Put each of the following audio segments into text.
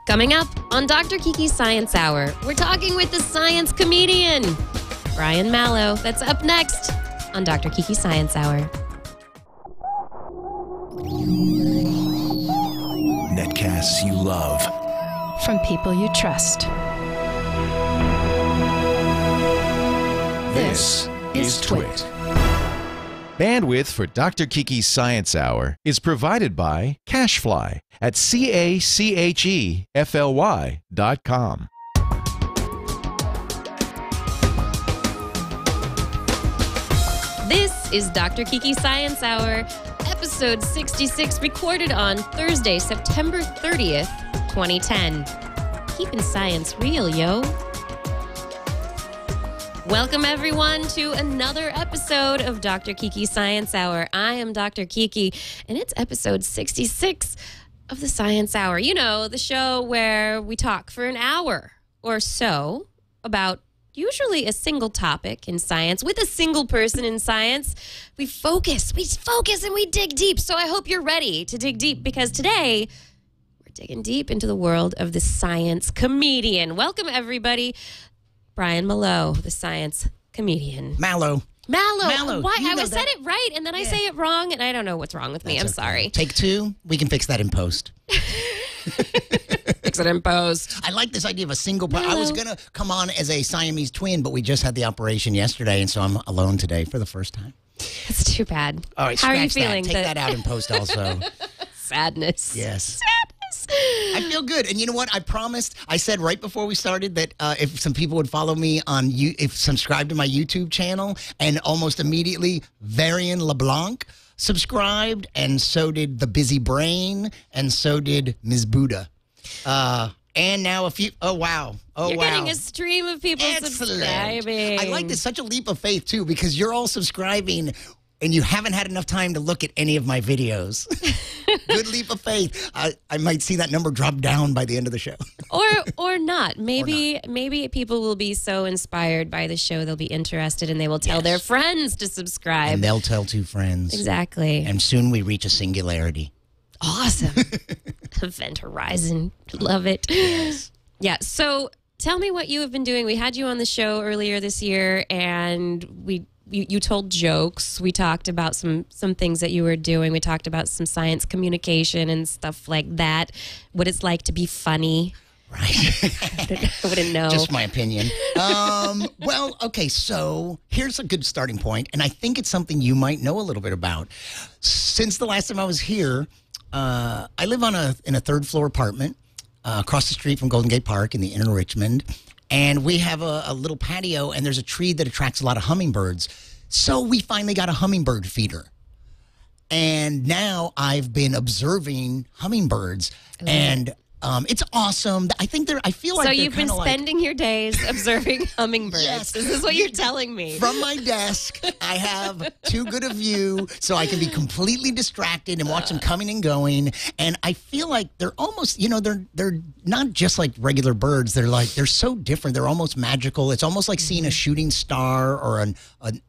Coming up on Dr. Kiki's Science Hour, we're talking with the science comedian, Brian Malow. That's up next on Dr. Kiki's Science Hour. Netcasts you love. From people you trust. This is Twit. Bandwidth for Dr. Kiki's Science Hour is provided by Cachefly at CACHEFLY.com. This is Dr. Kiki's Science Hour, episode 66, recorded on Thursday, September 30th, 2010. Keeping science real, yo. Welcome, everyone, to another episode of Dr. Kiki's Science Hour. I am Dr. Kiki, and it's episode 66 of the Science Hour. You know, the show where we talk for an hour or so about usually a single topic in science with a single person in science. We focus and we dig deep. So I hope you're ready to dig deep, because today we're digging deep into the world of the science comedian. Welcome, everybody. Brian Malow, the science comedian. Mallow. Why? I said it right, and then I say it wrong, and I don't know what's wrong with me. I'm sorry. Take two. We can fix that in post. Fix it in post. I like this idea of a single part. I was going to come on as a Siamese twin, but we just had the operation yesterday, and so I'm alone today for the first time. That's too bad. All right, how are you feeling? Take that out in post also. Sadness. Yes. Sadness. I feel good. And you know what? I said right before we started that if some people would follow me on, subscribe to my YouTube channel, and almost immediately, Varian LeBlanc subscribed, and so did The Busy Brain, and so did Ms. Buddha. And now a few, You're getting a stream of people subscribing. I like this, such a leap of faith, too, because you're all subscribing, and you haven't had enough time to look at any of my videos. Good leap of faith. I might see that number drop down by the end of the show. or not. Maybe people will be so inspired by the show they'll be interested, and they will tell their friends to subscribe. And they'll tell two friends. Exactly. And soon we reach a singularity. Awesome. Event Horizon. Love it. Yes. Yeah. So tell me what you have been doing. We had you on the show earlier this year, and you told jokes. We talked about some things that you were doing. We talked about some science communication and stuff like that. What it's like to be funny. Right. I wouldn't know. Just my opinion. Well, okay, so here's a good starting point, and I think it's something you might know a little bit about. Since the last time I was here, I live in a third-floor apartment across the street from Golden Gate Park in the inner Richmond. And we have a little patio, and there's a tree that attracts a lot of hummingbirds. So we finally got a hummingbird feeder. And now I've been observing hummingbirds, and it's awesome. I feel like so you've been spending your days observing hummingbirds. Yes. This is what you're telling me. From my desk, I have too good a view, so I can be completely distracted and watch them coming and going. And I feel like they're almost, they're not just like regular birds. They're so different. They're almost magical. It's almost like seeing a shooting star or an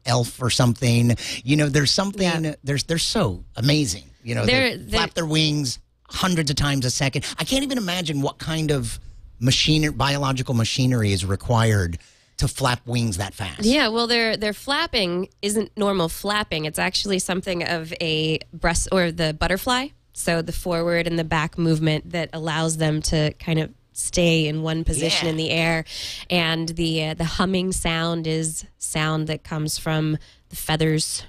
elf or something. There's something. They're so amazing. They flap their wings hundreds of times a second. I can't even imagine what kind of biological machinery is required to flap wings that fast. Yeah, well, their flapping isn't normal flapping. It's actually something of a breast or the butterfly. So the forward and the back movement that allows them to kind of stay in one position in the air. And the humming sound is sound that comes from the feathers.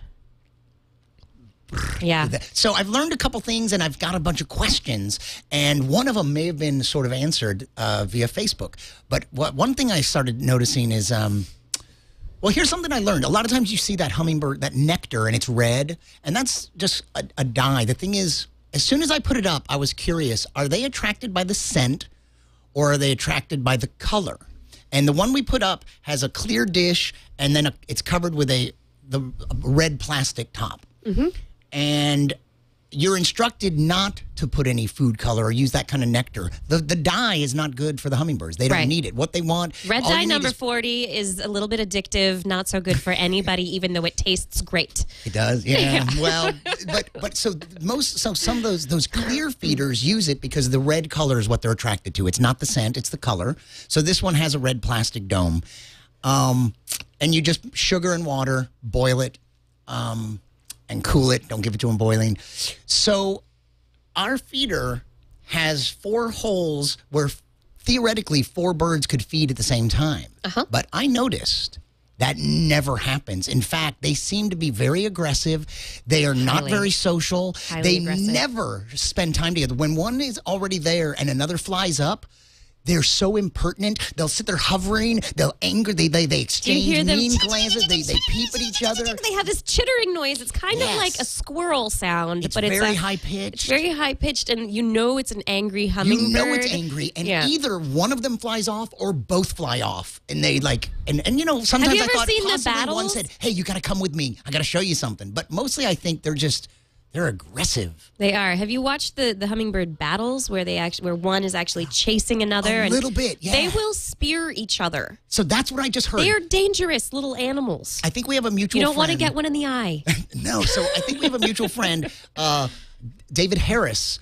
Yeah. So I've learned a couple things, and I've got a bunch of questions, and one of them may have been sort of answered via Facebook. But one thing I started noticing is, well, here's something I learned. A lot of times you see that hummingbird, that nectar, and it's red, and that's just a dye. The thing is, as soon as I put it up, I was curious, are they attracted by the scent, or are they attracted by the color? And the one we put up has a clear dish, and then it's covered with the red plastic top. Mm-hmm. And you're instructed not to put any food color or use that kind of nectar. The dye is not good for the hummingbirds. They don't need it. What they want... Red dye number 40 is a little bit addictive, not so good for anybody, even though it tastes great. It does, yeah. Well, but so some of those clear feeders use it because the red color is what they're attracted to. It's not the scent, it's the color. So this one has a red plastic dome. And you just sugar and water, boil it, and cool it. Don't give it to them boiling. So our feeder has 4 holes where theoretically 4 birds could feed at the same time. But I noticed that never happens. In fact, they seem to be very aggressive. They are not very social. They never spend time together. When one is already there and another flies up, they're so impertinent. They'll sit there hovering. They'll anger. They exchange mean glances. They peep at each other. They have this chittering noise. It's kind of like a squirrel sound, it's but very high pitched. It's very high pitched, and you know it's an angry hummingbird. You know it's angry, and either one of them flies off or both fly off, and they and you know sometimes have you I ever thought seen possibly the battles? one said, "Hey, you got to come with me. I got to show you something." But mostly, I think they're aggressive. They are. Have you watched the hummingbird battles where where one is actually chasing another? A little bit, yeah. They will spear each other. So that's what I just heard. They are dangerous little animals. I think we have a mutual friend. You don't want to get one in the eye. No, so I think we have a mutual friend, David Harris,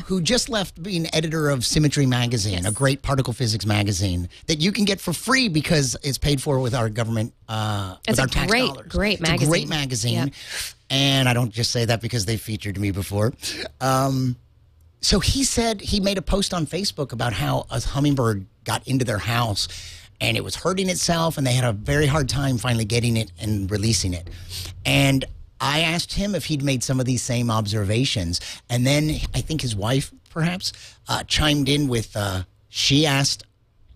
who just left being editor of Symmetry Magazine, a great particle physics magazine that you can get for free because it's paid for with our government, with our tax dollars. Great magazine. It's a great magazine. Yep. And I don't just say that because they featured me before. So he said he made a post on Facebook about how a hummingbird got into their house and it was hurting itself and they had a very hard time finally getting it and releasing it. And I asked him if he'd made some of these same observations. And then I think his wife, perhaps, chimed in with, she asked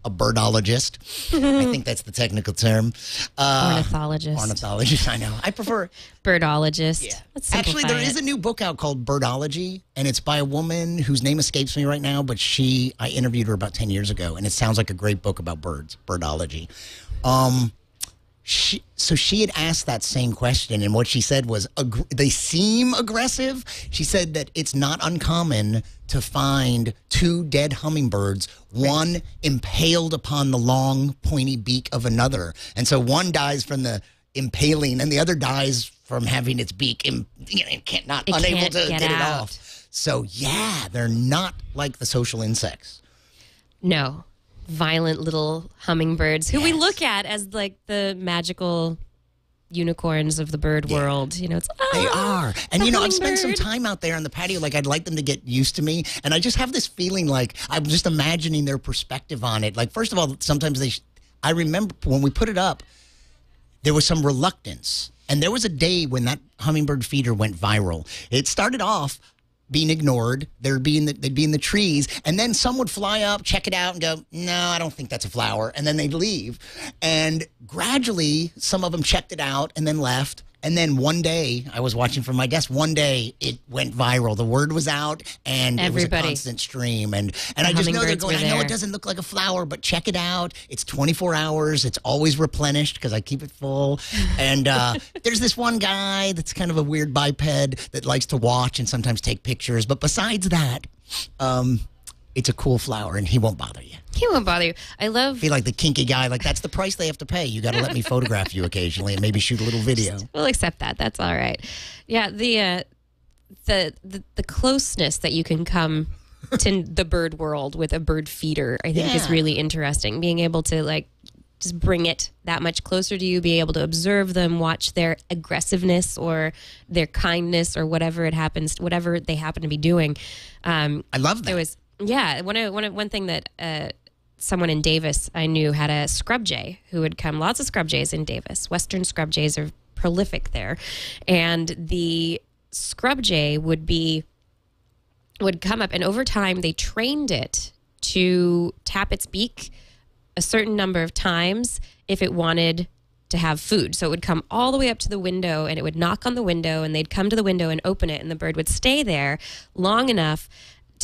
a birdologist. I think that's the technical term. Ornithologist. Ornithologist, I know. I prefer... Birdologist. Yeah. Let's Actually, there is it. a new book out called Birdology, and it's by a woman whose name escapes me right now, but I interviewed her about 10 years ago, and it sounds like a great book about birds, Birdology. She had asked that same question, and what she said was, they seem aggressive. She said that it's not uncommon to find 2 dead hummingbirds, one impaled upon the long, pointy beak of another. And so one dies from the impaling, and the other dies from having its beak, unable to get it off. So, yeah, they're not like the social insects. No. Violent little hummingbirds who we look at as like the magical unicorns of the bird world. You know, it's they are. And you know, I've spent some time out there on the patio. Like, I'd like them to get used to me. And I just have this feeling like I'm just imagining their perspective on it. Like, first of all, sometimes I remember when we put it up, there was some reluctance. And there was a day when that hummingbird feeder went viral. It started off being ignored. They'd be in the trees, and then some would fly up, check it out, and go, no, I don't think that's a flower, and then they'd leave. And gradually, some of them checked it out and then left. And then one day, I was watching from my desk, one day it went viral. The word was out, and it was a constant stream. And I just know they're going, I know it doesn't look like a flower, but check it out. It's 24 hours. It's always replenished because I keep it full. And there's this one guy that's kind of a weird biped that likes to watch and sometimes take pictures. But besides that, it's a cool flower, and he won't bother you. He won't bother you. I feel like the kinky guy. Like, that's the price they have to pay. You got to let me photograph you occasionally and maybe shoot a little video. We'll accept that. That's all right. Yeah, the closeness that you can come to the bird world with a bird feeder, I think, is really interesting. Being able to like just bring it that much closer to you, be able to observe them, watch their aggressiveness or their kindness or whatever they happen to be doing. I love that. One thing that someone in Davis I knew had a scrub jay who would come. Lots of scrub jays in Davis. Western scrub jays are prolific there, and the scrub jay would come up, and over time they trained it to tap its beak a certain number of times if it wanted to have food. So it would come all the way up to the window, and it would knock on the window, and they'd come to the window and open it, and the bird would stay there long enough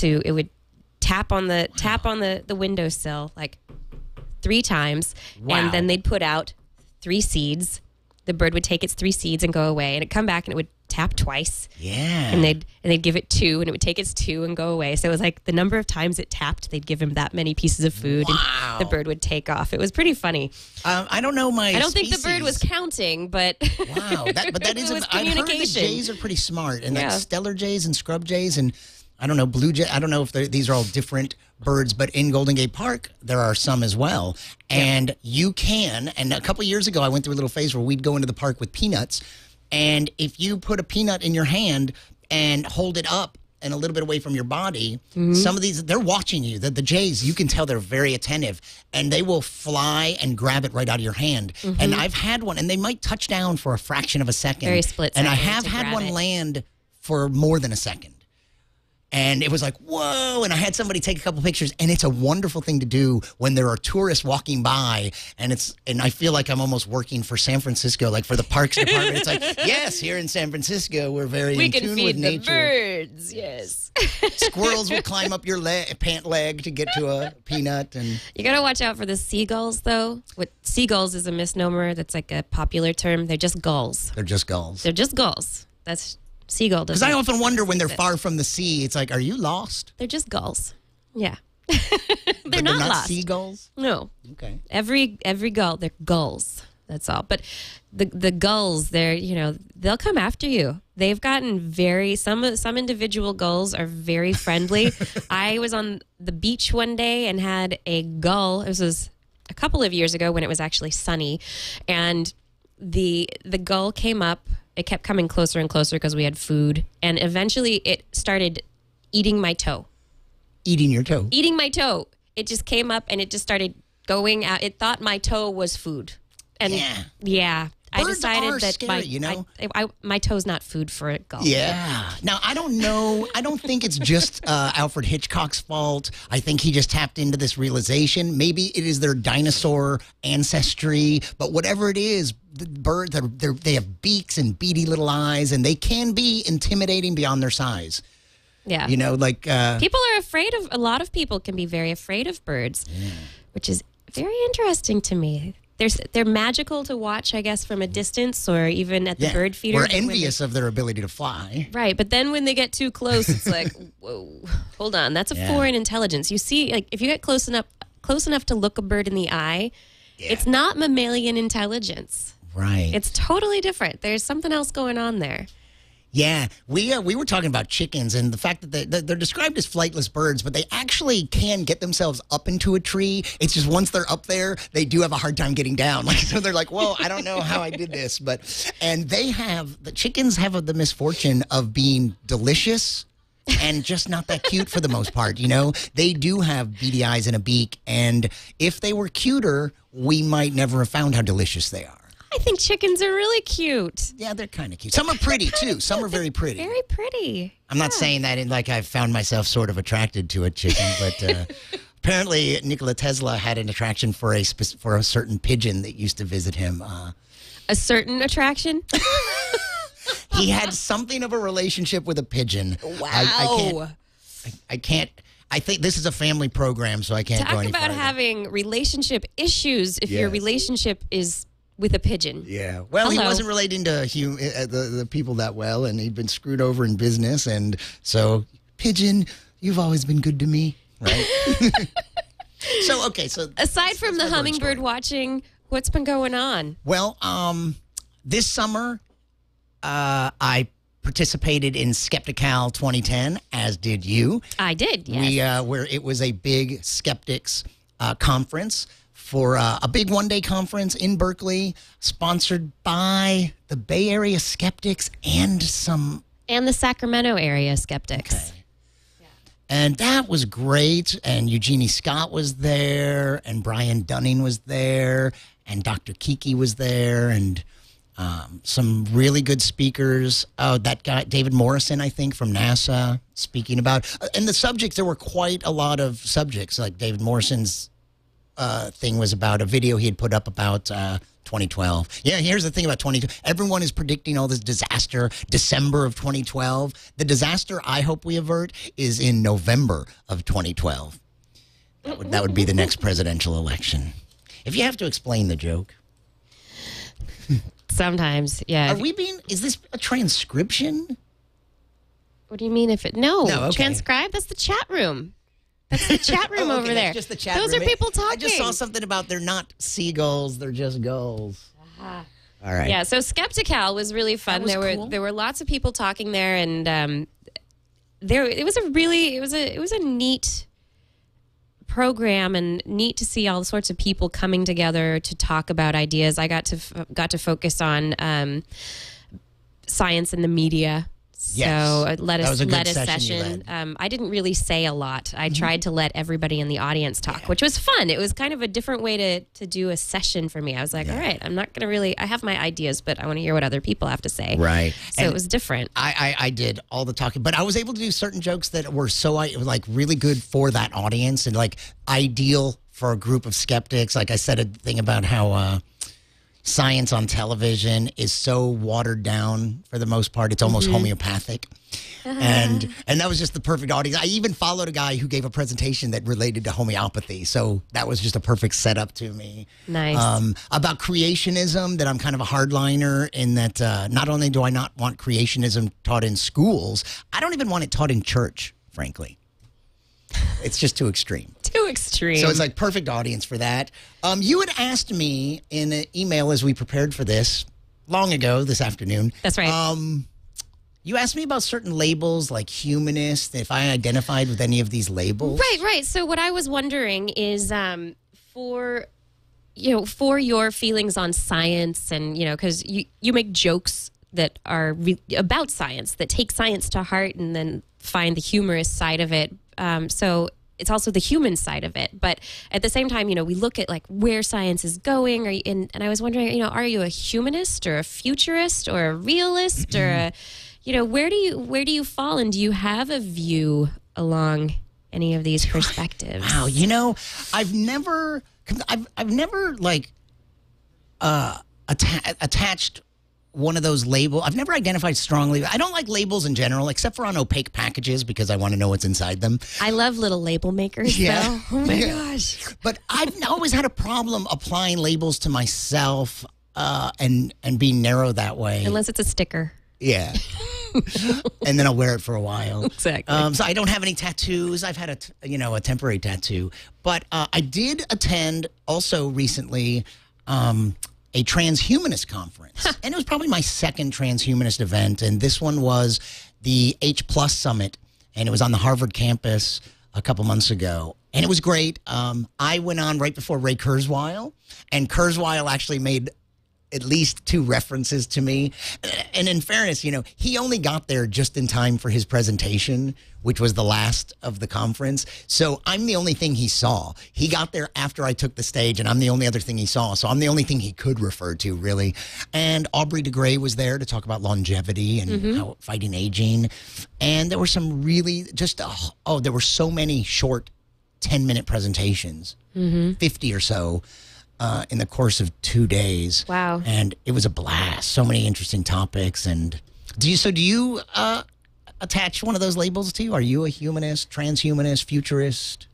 it would tap on the windowsill like 3 times, and then they'd put out 3 seeds. The bird would take its 3 seeds and go away, and it'd come back and it would tap twice. Yeah. And they'd give it 2, and it would take its 2 and go away. So it was like the number of times it tapped, they'd give him that many pieces of food, Wow. and the bird would take off. It was pretty funny. I don't know I don't think the bird was counting, but Wow, but that is. it was I've heard that communication. jays are pretty smart, and Yeah. like stellar jays and scrub jays, and I don't know blue jay. I don't know if these are all different birds, but in Golden Gate Park there are some as well. And you can. And a couple years ago, I went through a little phase where we'd go into the park with peanuts, and if you put a peanut in your hand and hold it up and a little bit away from your body, some of these, they're watching you. The jays, you can tell they're very attentive, and they will fly and grab it right out of your hand. And I've had one, and they might touch down for a fraction of a second. Very split And I second have to had grab one it. land for more than a second. And it was like, whoa. And I had somebody take a couple pictures. And it's a wonderful thing to do when there are tourists walking by. And I feel like I'm almost working for San Francisco, like for the Parks Department. It's like, yes, here in San Francisco, we're very we in can tune feed with the nature. birds. Yes. Squirrels will climb up your pant leg to get to a peanut. And You got to watch out for the seagulls, though. What seagulls is a misnomer. That's like a popular term. They're just gulls. they're just gulls. They're just gulls. That's seagull. Because I often wonder when they're far from the sea, it's like, are you lost? They're just gulls. Yeah. But they're not lost. seagulls? No. Okay. Every gull, they're gulls. That's all. But the gulls, they'll come after you. They've gotten some individual gulls are very friendly. I was on the beach one day and had a gull. This was a couple of years ago when it was actually sunny, and the gull came up. It kept coming closer and closer because we had food, and eventually it started eating my toe. Eating your toe. Eating my toe. It just came up and it just started going out. It thought my toe was food. And yeah, I Birds decided are that scary, my toe's not food for a gull. Yeah. Now, I don't know. I don't think it's just Alfred Hitchcock's fault. I think he just tapped into this realization. Maybe it is their dinosaur ancestry. But whatever it is, the birds, they have beaks and beady little eyes, and they can be intimidating beyond their size. Yeah. People a lot of people can be very afraid of birds, which is very interesting to me. They're magical to watch, I guess, from a distance or even at the bird feeder. We're envious of their ability to fly. Right, but then when they get too close, it's like, whoa, hold on, that's a foreign intelligence. You see, like if you get close enough to look a bird in the eye, it's not mammalian intelligence. Right. It's totally different. There's something else going on there. Yeah, we were talking about chickens and the fact that they're described as flightless birds, but they actually can get themselves up into a tree. It's just once they're up there, they do have a hard time getting down. Like so, they're like, "Whoa, I don't know how I did this," and the chickens have the misfortune of being delicious and just not that cute for the most part. They do have beady eyes and a beak, and if they were cuter, we might never have found how delicious they are. I think chickens are really cute. Yeah, they're kind of cute. Some are pretty, too. Some are very pretty. Very pretty. I'm not saying that in like I've found myself sort of attracted to a chicken, but apparently Nikola Tesla had an attraction for a certain pigeon that used to visit him. A certain attraction? He had something of a relationship with a pigeon. Wow. I can't. I think this is a family program, so I can't go any Talk about farther. having relationship issues if your relationship is with a pigeon. Yeah. Well, he Hello. wasn't relating to the people that well, and he'd been screwed over in business. And so, pigeon, you've always been good to me, right? So Aside from the hummingbird watching, what's been going on? Well, this summer, I participated in Skeptical 2010, as did you. I did, yes. Where it was a big skeptics conference for a big one-day conference in Berkeley, sponsored by the Bay Area Skeptics and the Sacramento area skeptics. Okay. And that was great. And Eugenie Scott was there, and Brian Dunning was there, and Dr. Kiki was there, and some really good speakers. Oh, that guy, David Morrison, I think, from NASA, speaking about. And the subjects, there were quite a lot of subjects. Like David Morrison's thing was about a video he had put up about 2012. Yeah, here's the thing about 2012. Everyone is predicting all this disaster December of 2012. The disaster I hope we avert is in November of 2012. That would be the next presidential election. If you have to explain the joke. Sometimes, yeah. Is this a transcription? What do you mean if it? No, okay. Transcribe? That's the chat room. That's the chat room over there. Just the chat Those room. are people talking. I just saw something about they're not seagulls, they're just gulls. Uh-huh. All right. Yeah, so Skeptical was really fun. That was cool. There were lots of people talking there, and it was a neat program and neat to see all sorts of people coming together to talk about ideas. I got to focus on science in the media. Yes. So led a session session. I didn't really say a lot. I tried to let everybody in the audience talk, which was fun. It was kind of a different way to do a session for me. I was like, all right, I'm not going to really, I have my ideas, but I want to hear what other people have to say. Right. So it was different. I did all the talking, but I was able to do certain jokes that were really good for that audience and like ideal for a group of skeptics. Like I said a thing about how science on television is so watered down for the most part. It's almost homeopathic. And that was just the perfect audience. I even followed a guy who gave a presentation that related to homeopathy. So that was just a perfect setup to me. Nice. About creationism, that I'm kind of a hardliner in that not only do I not want creationism taught in schools, I don't even want it taught in church, frankly. It's just too extreme. Too extreme. So it's like perfect audience for that. You had asked me in an email as we prepared for this long ago this afternoon. That's right. You asked me about certain labels like humanist, if I identified with any of these labels. Right. So what I was wondering is for your feelings on science and, because you make jokes that are about science, that take science to heart and then find the humorous side of it. So it's also the human side of it. But at the same time, we look at like where science is going. And I was wondering, are you a humanist or a futurist or a realist or a, where do you fall? And do you have a view along any of these perspectives? Wow. I've never like attached one of those labels. I've never identified strongly. I don't like labels in general, except for on opaque packages because I want to know what's inside them. I love little label makers, though. Oh, my gosh. But I've always had a problem applying labels to myself and being narrow that way. Unless it's a sticker. Yeah. And then I'll wear it for a while. Exactly. So I don't have any tattoos. I've had a temporary tattoo. But I did attend also recently a transhumanist conference. And it was probably my second transhumanist event. And this one was the H+ Summit. And it was on the Harvard campus a couple months ago. And it was great. I went on right before Ray Kurzweil. And Kurzweil actually made at least 2 references to me. And in fairness, he only got there just in time for his presentation, which was the last of the conference. So I'm the only thing he saw. He got there after I took the stage, and I'm the only other thing he saw. So I'm the only thing he could refer to, really. And Aubrey de Grey was there to talk about longevity and how fighting aging. And there were some really there were so many short 10-minute presentations, 50 or so. In the course of 2 days. Wow. And it was a blast. So many interesting topics. And do you attach one of those labels to you? Are you a humanist, transhumanist, futurist?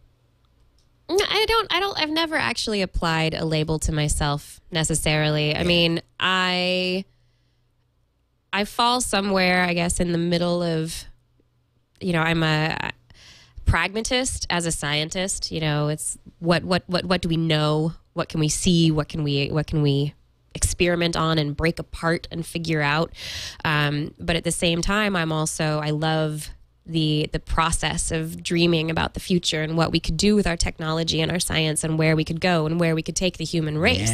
I've never actually applied a label to myself necessarily. Yeah. I mean, I fall somewhere, I guess, in the middle of, I'm a pragmatist as a scientist. It's what do we know? What can we see? What can we experiment on and break apart and figure out? But at the same time, I love the process of dreaming about the future and what we could do with our technology and our science and where we could go and where we could take the human race.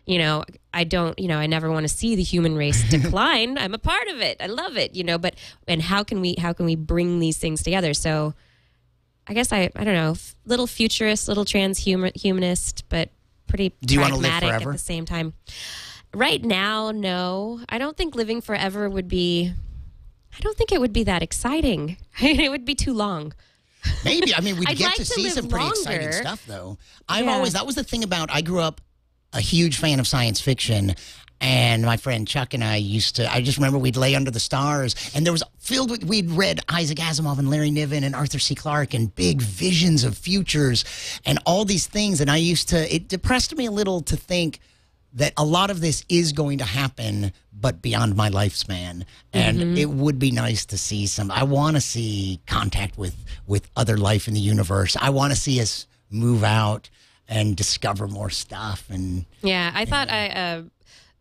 Yeah. I never want to see the human race decline. I'm a part of it. I love it, but how can we bring these things together? So I guess I don't know, little futurist, little transhumanist, but pretty pragmatic at the same time. Right now, no. I don't think living forever would be that exciting. It would be too long. Maybe. I mean, we'd get like to see some pretty exciting stuff, though. That was the thing about, I grew up a huge fan of science fiction. And my friend Chuck and I I just remember we'd lay under the stars and there was we'd read Isaac Asimov and Larry Niven and Arthur C. Clarke and big visions of futures and all these things. And it depressed me a little to think that a lot of this is going to happen, but beyond my lifespan. And it would be nice to see I want to see contact with other life in the universe. I want to see us move out and discover more stuff. And yeah, I thought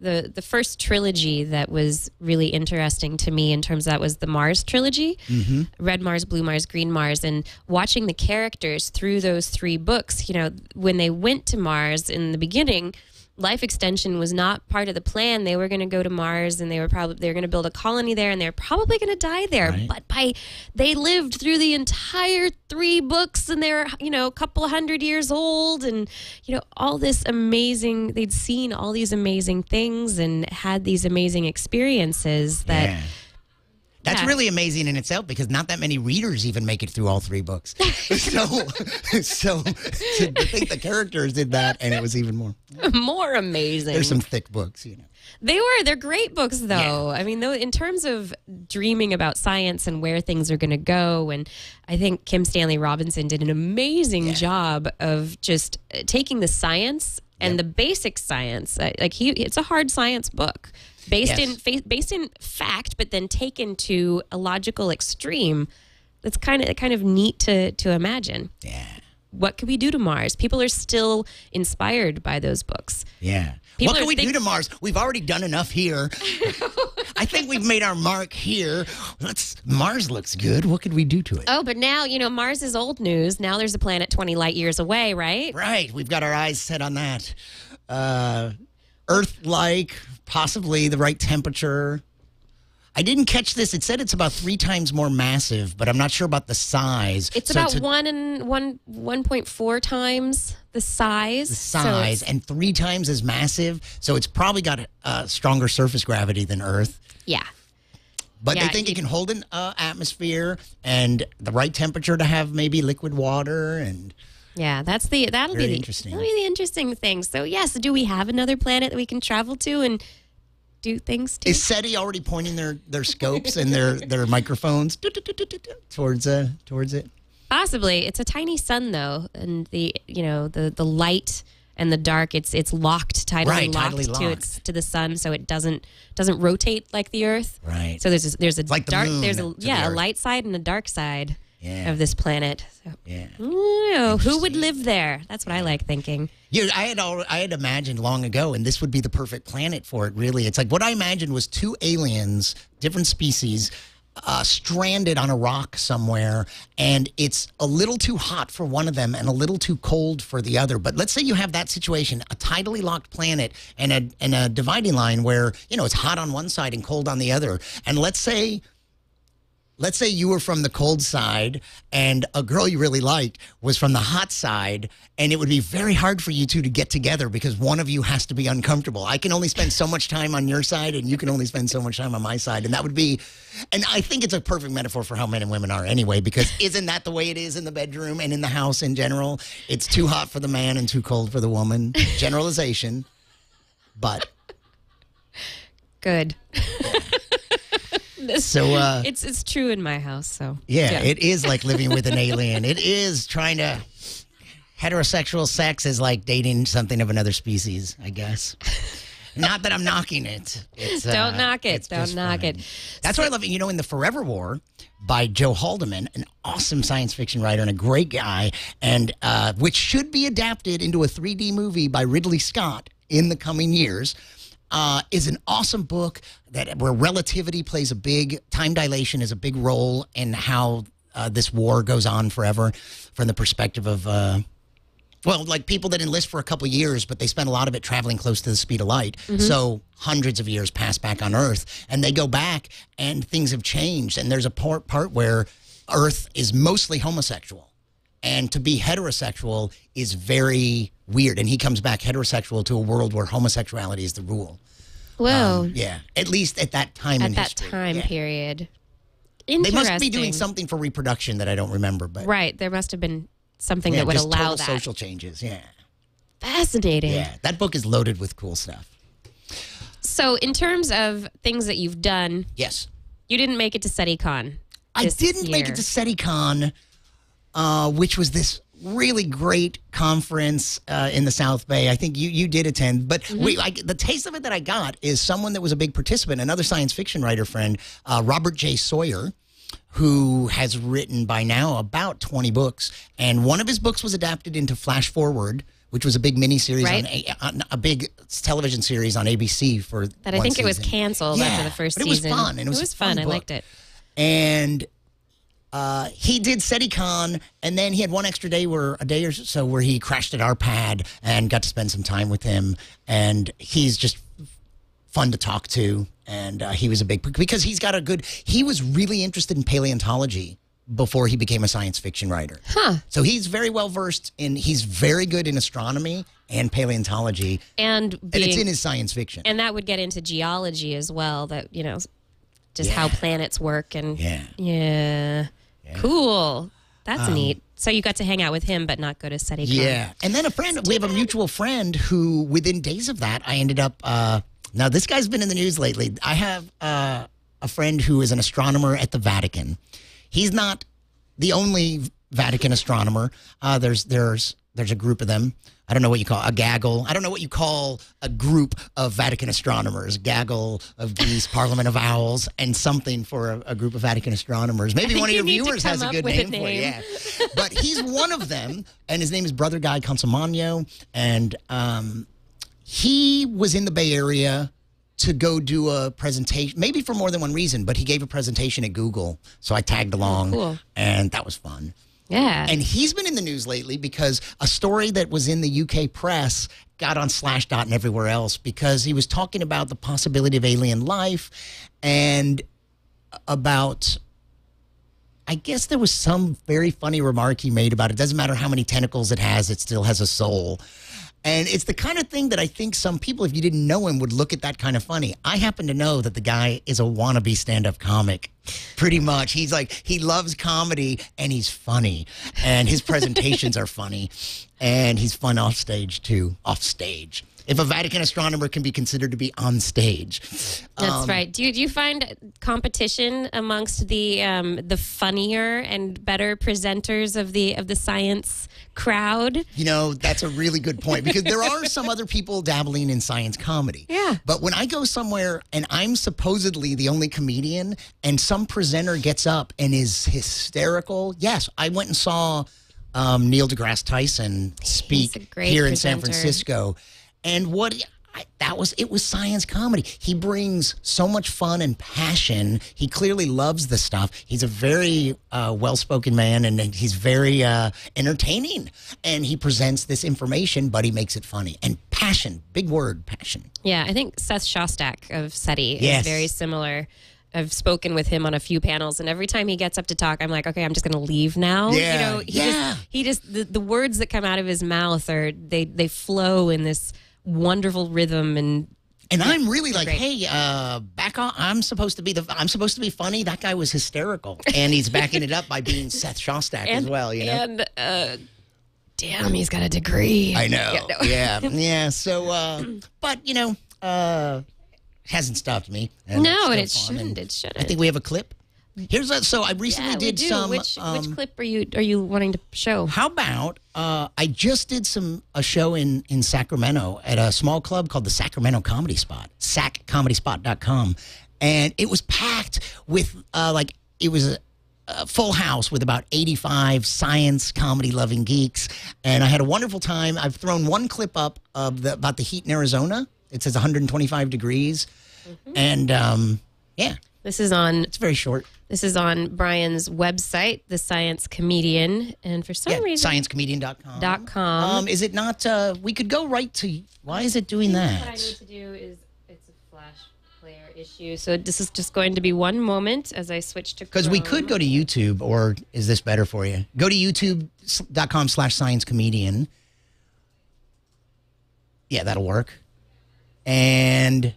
the first trilogy that was really interesting to me in terms of that was the Mars Trilogy, Red Mars, Blue Mars, Green Mars, and watching the characters through those 3 books. You know, when they went to Mars in the beginning, life extension was not part of the plan. They were going to go to Mars, and they were going to build a colony there, and they're probably going to die there. Right. But they lived through the entire 3 books, and they're a couple 100 years old, and all this amazing. They'd seen all these amazing things and had these amazing experiences that. Yeah. That's really amazing in itself, because not that many readers even make it through all 3 books. so to think the characters did that, and it was even more amazing. There's some thick books, They're great books, though. Yeah. I mean, in terms of dreaming about science and where things are going to go, and I think Kim Stanley Robinson did an amazing job of just taking the science and the basic science. It's a hard science book. Based in fact, but then taken to a logical extreme. That's kind of neat to imagine. Yeah. What could we do to Mars? People are still inspired by those books. Yeah. What can we do to Mars? We've already done enough here. I think we've made our mark here. Mars looks good. What could we do to it? Oh, but now, Mars is old news. Now there's a planet 20 light years away, right? Right. We've got our eyes set on that. Earth-like, possibly the right temperature. I didn't catch this. It said it's about 3 times more massive, but I'm not sure about the size. It's about 1.4 times the size. The size, and 3 times as massive. So it's probably got a stronger surface gravity than Earth. Yeah. But they think it can hold an atmosphere and the right temperature to have maybe liquid water and. Yeah, that'll be the interesting thing. So yes, do we have another planet that we can travel to and do things to? Is SETI already pointing their scopes and their microphones towards it? Possibly. It's a tiny sun though, and the light and the dark, it's locked, tidally locked to the sun, so it doesn't rotate like the Earth. Right. So there's a like dark the moon a light side and a dark side. Yeah. Of this planet. So, yeah. Who would live there? That's what I like thinking. Yeah, I had imagined long ago, and this would be the perfect planet for it, really. It's like what I imagined was 2 aliens, different species, stranded on a rock somewhere, and it's a little too hot for one of them and a little too cold for the other. But let's say you have that situation, a tidally locked planet and a dividing line where, it's hot on one side and cold on the other. And let's say you were from the cold side and a girl you really liked was from the hot side, and it would be very hard for you two to get together because one of you has to be uncomfortable. I can only spend so much time on your side and you can only spend so much time on my side. And that would be, and I think it's a perfect metaphor for how men and women are anyway, because isn't that the way it is in the bedroom and in the house in general? It's too hot for the man and too cold for the woman. Generalization, but. Good. So it's true in my house. So yeah, it is like living with an alien. It is trying to. Heterosexual sex is like dating something of another species, I guess. Not that I'm knocking it. Don't knock it. Don't knock it. That's what I love. In The Forever War by Joe Haldeman, an awesome science fiction writer and a great guy, and which should be adapted into a 3D movie by Ridley Scott in the coming years. Is an awesome book where relativity plays time dilation is a big role in how this war goes on forever from the perspective of, like people that enlist for a couple years, but they spend a lot of it traveling close to the speed of light. Mm-hmm. So hundreds of years pass back on Earth, and they go back and things have changed. And there's a part where Earth is mostly homosexual. And to be heterosexual is very weird. And he comes back heterosexual to a world where homosexuality is the rule. Whoa. Yeah, at least at that time in history. At that time period. They must be doing something for reproduction that I don't remember. But right, there must have been something that would allow total that. Social changes, yeah. Fascinating. Yeah, that book is loaded with cool stuff. So in terms of things that you've done. Yes. You didn't make it to SETICon. I didn't make it to SETICon. Which was this really great conference in the South Bay. I think you did attend, but the taste of it that I got is someone that was a big participant, another science fiction writer friend, Robert J Sawyer, who has written by now about 20 books, and one of his books was adapted into Flash Forward, which was a big miniseries on a big television series on ABC for that. I think it was canceled after the first season. It was fun. And it was fun. I liked it. And he did SETICON, and then he had one extra day, a day or so, where he crashed at our pad and got to spend some time with him. And he's just fun to talk to. And he was because he was really interested in paleontology before he became a science fiction writer. So he's very well versed he's very good in astronomy and paleontology. And it's in his science fiction. And that would get into geology as well, just how planets work. And yeah. Cool. That's neat. So you got to hang out with him, but not go to SETICON. Yeah. And then we have a mutual friend who, within days of that, I ended up, now this guy's been in the news lately. I have a friend who is an astronomer at the Vatican. He's not the only Vatican astronomer. There's a group of them. I don't know what you call a gaggle. I don't know what you call a group of Vatican astronomers. Gaggle of geese, Parliament of owls, and something for a group of Vatican astronomers. Maybe one of your viewers has a good name for it. Yeah. But he's one of them, and his name is Brother Guy Consamagno, and he was in the Bay Area to go do a presentation, maybe for more than one reason, but he gave a presentation at Google, so I tagged along, and that was fun. Yeah. And he's been in the news lately because a story that was in the UK press got on Slashdot and everywhere else because he was talking about the possibility of alien life and about, I guess there was some very funny remark he made about it doesn't matter how many tentacles it still has a soul. And it's the kind of thing that I think some people, if you didn't know him, would look at that kind of funny. I happen to know that the guy is a wannabe stand-up comic, pretty much. He's like, he loves comedy, and he's funny. And his presentations are funny. And he's fun off stage, too. Off stage. If a Vatican astronomer can be considered to be on stage. That's right. Do you find competition amongst the funnier and better presenters of the science crowd? You know, that's a really good point because there are some other people dabbling in science comedy. Yeah. But when I go somewhere and I'm supposedly the only comedian and some presenter gets up and is hysterical, yes, I went and saw Neil deGrasse Tyson speak here in San Francisco. And it was science comedy. He brings so much fun and passion. He clearly loves the stuff. He's a very well-spoken man, and he's very entertaining. And he presents this information, but he makes it funny. And passion, big word, passion. Yeah, I think Seth Shostak of SETI is very similar. I've spoken with him on a few panels, and every time he gets up to talk, I'm like, okay, I'm just going to leave now. Yeah. He just the words that come out of his mouth they flow in this wonderful rhythm, and I'm really like, hey, back on. I'm supposed to be funny. That guy was hysterical, and he's backing it up by being Seth Shostak as well. You know, and damn, he's got a degree. I know. Yeah. So, but you know, hasn't stopped me. No, and it shouldn't. It shouldn't. I think we have a clip. So I recently did some. Which clip are you wanting to show? How about I just did a show in Sacramento at a small club called the Sacramento Comedy Spot, saccomedyspot.com, and it was packed with it was a full house with about 85 science comedy loving geeks, and I had a wonderful time. I've thrown one clip up of about the heat in Arizona. It says 125 degrees, and yeah. It's very short. This is on Brian's website, The Science Comedian, and for some reason... sciencecomedian.com. Is it not... we could go right to... Why is it doing that? What I need to do is... It's a Flash player issue, so this is just going to be one moment as I switch to Chrome. Because we could go to YouTube, or is this better for you? Go to youtube.com/sciencecomedian. Yeah, that'll work. And...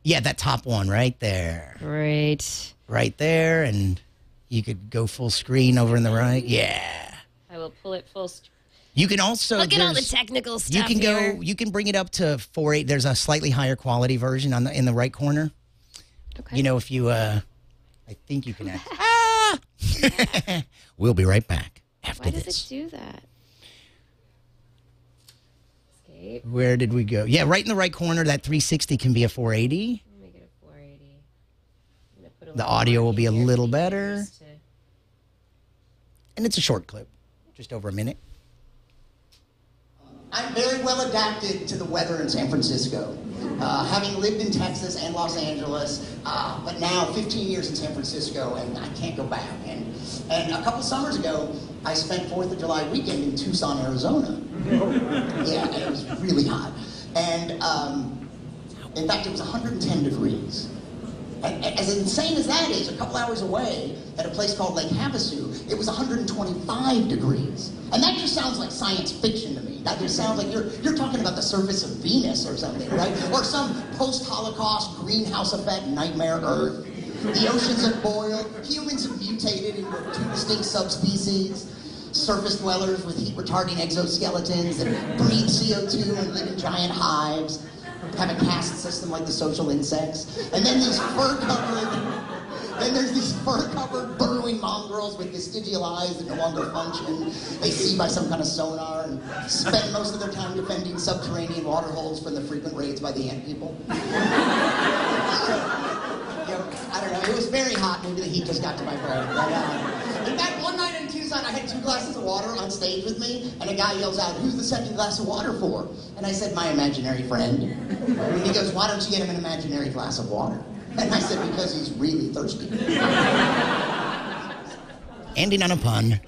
yeah, that top one right there. Great. Right there, and you could go full screen over in the right. Yeah. I will pull it full screen. You can also... look at all the technical stuff You can bring it up to 4.8. There's a slightly higher quality version in the right corner. Okay. You know, if you... I think you can... We'll be right back. after Why this. does it do that? Escape. Where did we go? Yeah, right in the right corner. That 360 can be a 480. Make it a 480. I'm gonna put a The little audio more will be a in here little for you better. guys to- And it's a short clip, just over a minute. I'm very well adapted to the weather in San Francisco. Having lived in Texas and Los Angeles, but now 15 years in San Francisco, and I can't go back. And a couple summers ago, I spent 4th of July weekend in Tucson, Arizona. Yeah, and it was really hot. And in fact, it was 110 degrees. And as insane as that is, a couple hours away at a place called Lake Havasu, it was 125 degrees. And that just sounds like science fiction to me. That just sounds like you're talking about the surface of Venus or something, right? Or some post-Holocaust greenhouse effect nightmare Earth. The oceans have boiled, humans have mutated into 2 distinct subspecies, surface dwellers with heat-retarding exoskeletons that breathe CO2 and live in giant hives, have a caste system like the social insects, and then there's these fur-covered burrowing mongrels with vestigial eyes that no longer function. They see by some kind of sonar and spend most of their time defending subterranean water holes from the frequent raids by the ant people. I don't know, it was very hot, maybe the heat just got to my brain. But, in fact, one night in Tucson, I had 2 glasses of water on stage with me, and a guy yells out, "Who's the second glass of water for?" And I said, "My imaginary friend." And he goes, "Why don't you get him an imaginary glass of water?" And I said, "Because he's really thirsty." Ending on a pun.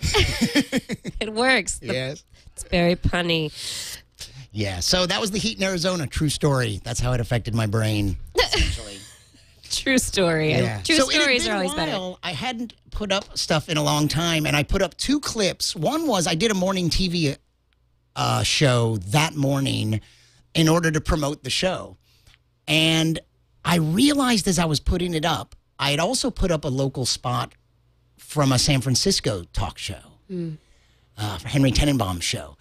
It works. Yes. It's very punny. Yeah, so that was the heat in Arizona. True story. That's how it affected my brain, essentially. True story. Yeah. True So stories it are had been always a better. while. I hadn't put up stuff in a long time, and I put up 2 clips. One was I did a morning TV show that morning in order to promote the show. And I realized as I was putting it up, I had also put up a local spot from a San Francisco talk show, Henry Tenenbaum's show.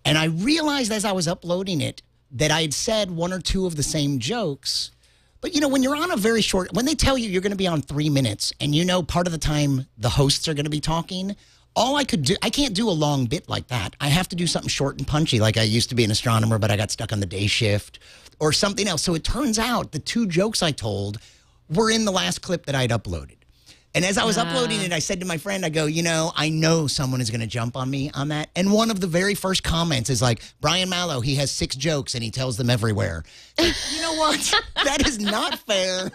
And I realized as I was uploading it that I had said 1 or 2 of the same jokes. But, you know, when you're on a very short, when they tell you you're going to be on 3 minutes and you know part of the time the hosts are going to be talking, all I could do, I can't do a long bit like that. I have to do something short and punchy, like I used to be an astronomer, but I got stuck on the day shift or something else. So it turns out the 2 jokes I told were in the last clip that I'd uploaded. And as I was uploading it, I said to my friend, I go, you know, I know someone is going to jump on me on that. And one of the very first comments is like, Brian Malow, he has 6 jokes and he tells them everywhere. Like, you know what? That is not fair,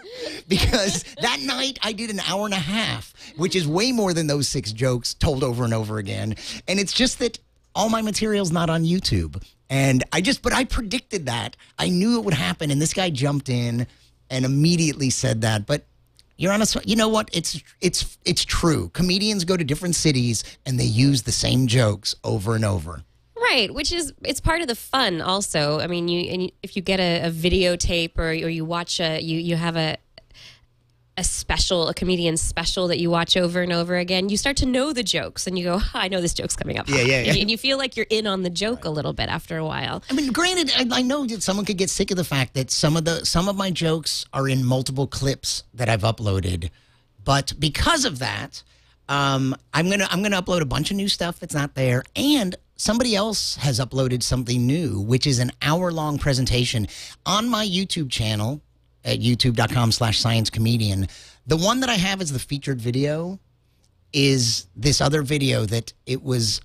because that night I did an hour and a half, which is way more than those 6 jokes told over and over again. And it's just that all my material's not on YouTube. And but I predicted that. I knew it would happen. And this guy jumped in and immediately said that. But you're honest. You know what? It's true. Comedians go to different cities and they use the same jokes over and over. Right, it's part of the fun also. I mean, if you get a videotape or you watch you have a comedian special that you watch over and over again, you start to know the jokes and you go, I know this joke's coming up. Yeah. And you feel like you're in on the joke a little bit after a while. I mean, granted, I know that someone could get sick of the fact that some of my jokes are in multiple clips that I've uploaded, but because of that, I'm gonna upload a bunch of new stuff that's not there, and somebody else has uploaded something new, which is an hour-long presentation on my YouTube channel at youtube.com/sciencecomedian. The one that I have as the featured video is this other video that it was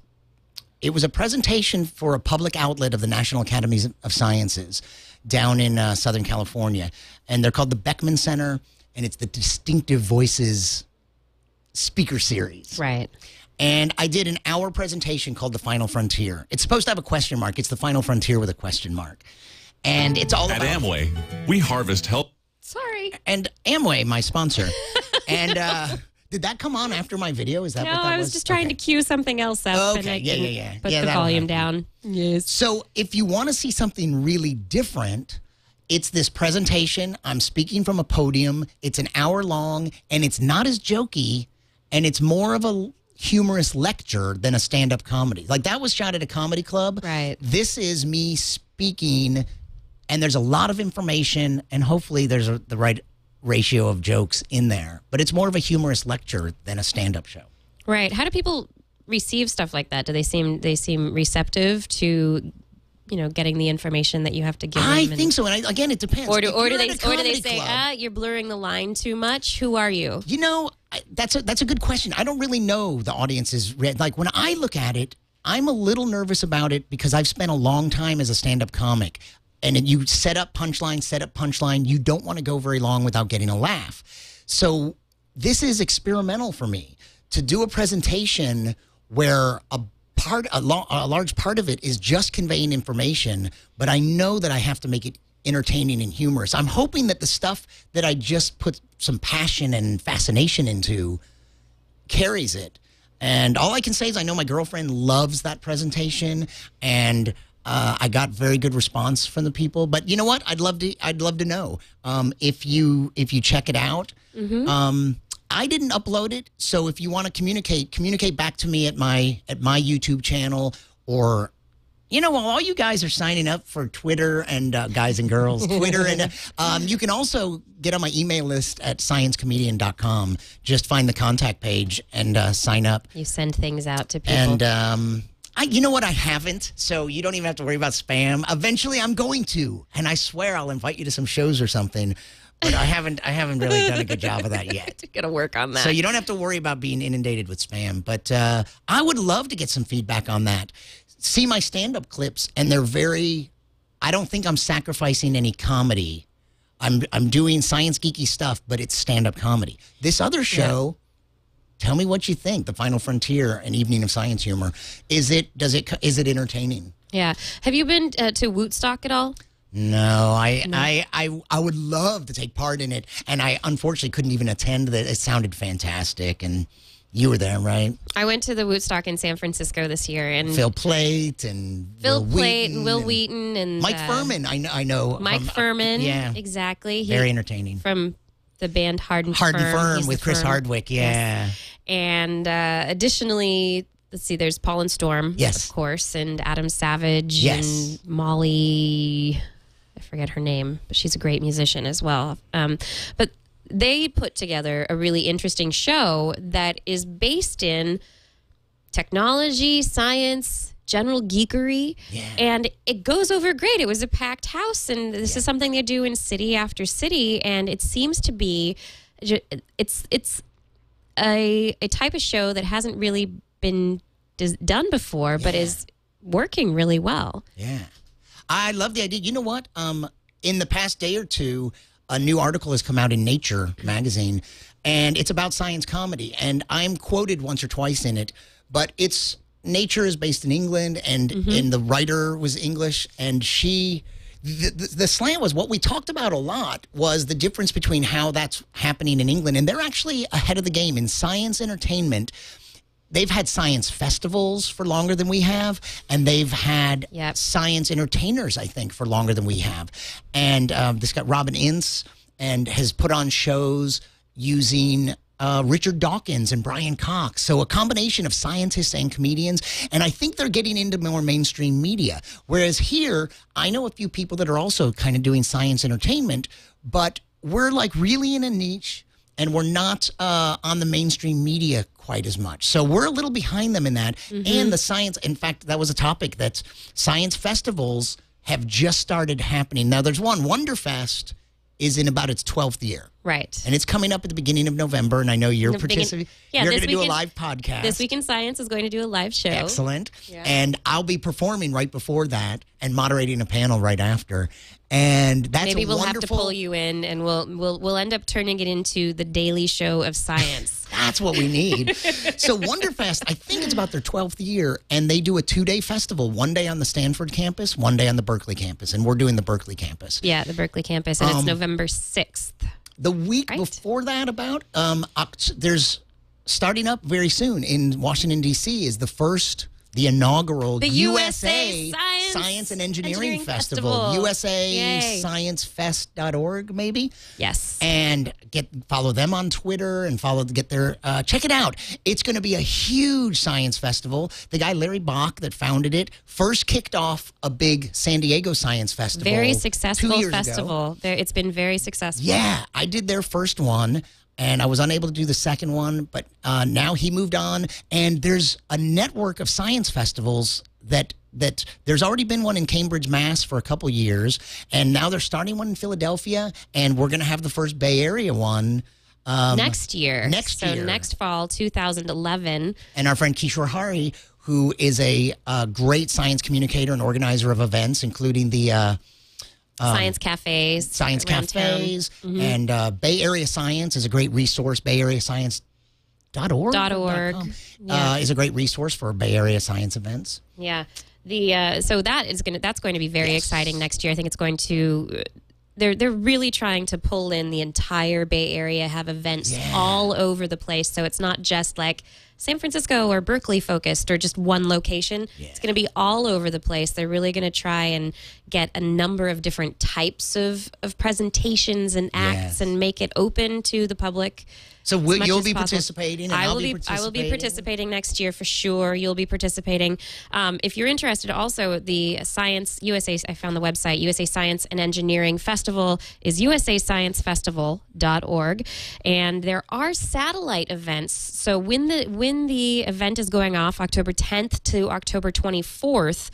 a presentation for a public outlet of the National Academies of Sciences down in Southern California. And they're called the Beckman Center, and it's the Distinctive Voices speaker series. Right. And I did an hour presentation called The Final Frontier. It's supposed to have a question mark. It's The Final Frontier with a question mark. And it's all At about... Amway, we harvest help. Sorry. And Amway, my sponsor. And did that come on after my video? Is that No, what that was? I was just trying to cue something else up. Okay, And I yeah. couldn't Put Yeah, the that'll volume happen. down. Yes. So if you want to see something really different, it's this presentation. I'm speaking from a podium. It's an hour long, and it's not as jokey, and it's more of a humorous lecture than a stand-up comedy. Like, that was shot at a comedy club. Right. This is me speaking, and there's a lot of information, and hopefully there's the right ratio of jokes in there. But it's more of a humorous lecture than a stand-up show. Right. How do people receive stuff like that? Do they seem receptive to getting the information that you have to give them? I think so. And again, it depends. Or do they say, club, you're blurring the line too much? Who are you? That's a good question. I don't really know the audience's like when I look at it, I'm a little nervous about it because I've spent a long time as a stand-up comic. And you set up punchline. You don't want to go very long without getting a laugh. So this is experimental for me to do a presentation where a large part of it is just conveying information, but I know that I have to make it entertaining and humorous. I'm hoping that the stuff that I just put some passion and fascination into carries it. And all I can say is I know my girlfriend loves that presentation, and I got very good response from the people. But you know what? I'd love to know if you check it out. Mm-hmm. I didn't upload it, so if you want to communicate back to me at my YouTube channel, or while all you guys are signing up for Twitter and guys and girls, Twitter, and you can also get on my email list at sciencecomedian.com. Just find the contact page and sign up. You send things out to people. And you know what? I haven't, so you don't even have to worry about spam. Eventually, I'm going to, and I swear I'll invite you to some shows or something. But I haven't really done a good job of that yet. Gotta work on that. So you don't have to worry about being inundated with spam. But I would love to get some feedback on that. See my stand-up clips, and they're very. I don't think I'm sacrificing any comedy. I'm doing science geeky stuff, but it's stand-up comedy. This other show. Yeah. Tell me what you think. The Final Frontier, an evening of science humor. Is it entertaining? Yeah. Have you been to Woodstock at all? No, I would love to take part in it, and I unfortunately couldn't even attend. That it sounded fantastic, and you were there, right? I went to the Woodstock in San Francisco this year, and Phil Plait and Will Wheaton and Mike Furman. I know Mike Furman. Yeah, exactly. Very entertaining from the band Hard and Firm with Chris Hardwick. Yeah, yes. And additionally. Let's see, there's Paul and Storm, yes, of course, and Adam Savage, yes, and Molly, I forget her name, but she's a great musician as well. But they put together a really interesting show that is based in technology, science, general geekery, and it goes over great. It was a packed house, and this is something they do in city after city, and it seems to be, it's a type of show that hasn't really been done before, but is working really well. Yeah. I love the idea. You know what? In the past day or two, a new article has come out in Nature magazine, and it's about science comedy. And I'm quoted once or twice in it, but Nature is based in England, and the writer was English, and the slant was what we talked about a lot was the difference between how that's happening in England, and they're actually ahead of the game in science entertainment. They've had science festivals for longer than we have, and they've had science entertainers, I think, for longer than we have. And this guy, Robin Ince, and has put on shows using Richard Dawkins and Brian Cox. So a combination of scientists and comedians. And I think they're getting into more mainstream media. Whereas here, I know a few people that are also kind of doing science entertainment, but we're like really in a niche, and we're not on the mainstream media quite as much. So we're a little behind them in that. And the science, in fact, that was a topic that science festivals have just started happening. Now, there's one, Wonderfest is in about its 12th year. Right. And it's coming up at the beginning of November, and I know you're participating. You're going to do a live podcast. This Week in Science is going to do a live show. Excellent. Yeah. And I'll be performing right before that and moderating a panel right after. And that's maybe we'll wonderful... have to pull you in, and we'll end up turning it into the Daily Show of science. That's what we need. So Wonderfest, I think it's about their 12th year, and they do a 2-day festival, one day on the Stanford campus, one day on the Berkeley campus, and we're doing the Berkeley campus. Yeah, the Berkeley campus, and it's November 6th. The week before that there's starting up very soon in Washington, D.C. is the inaugural USA Science and Engineering Festival. USAScienceFest.org, maybe? Yes. And follow them on Twitter and check it out. It's going to be a huge science festival. The guy, Larry Bach, that founded it, first kicked off a big San Diego Science Festival. Very successful 2 years festival. ago. It's been very successful. Yeah, I did their first one. and I was unable to do the second one, but now he moved on, and there's a network of science festivals that there's already been one in Cambridge, Mass for a couple years, and now they're starting one in Philadelphia, and we're going to have the first Bay Area one next year. So next fall, 2011. And our friend Kishore, who is a great science communicator and organizer of events, including the Science cafes. Science cafes. And Bay Area Science is a great resource. BayAreaScience.org. .org. Is a great resource for Bay Area science events. Yeah. So that's going to be very exciting next year. I think it's going to. They're really trying to pull in the entire Bay Area, have events all over the place. So it's not just like San Francisco or Berkeley focused or just one location. Yeah. It's going to be all over the place. They're really going to try and get a number of different types of presentations and acts and make it open to the public. So you'll be participating, and I will be participating next year for sure. You'll be participating. If you're interested, also the Science USA. I found the website USA Science and Engineering Festival is usasciencefestival.org, and there are satellite events. So when the event is going off October 10th to October 24th,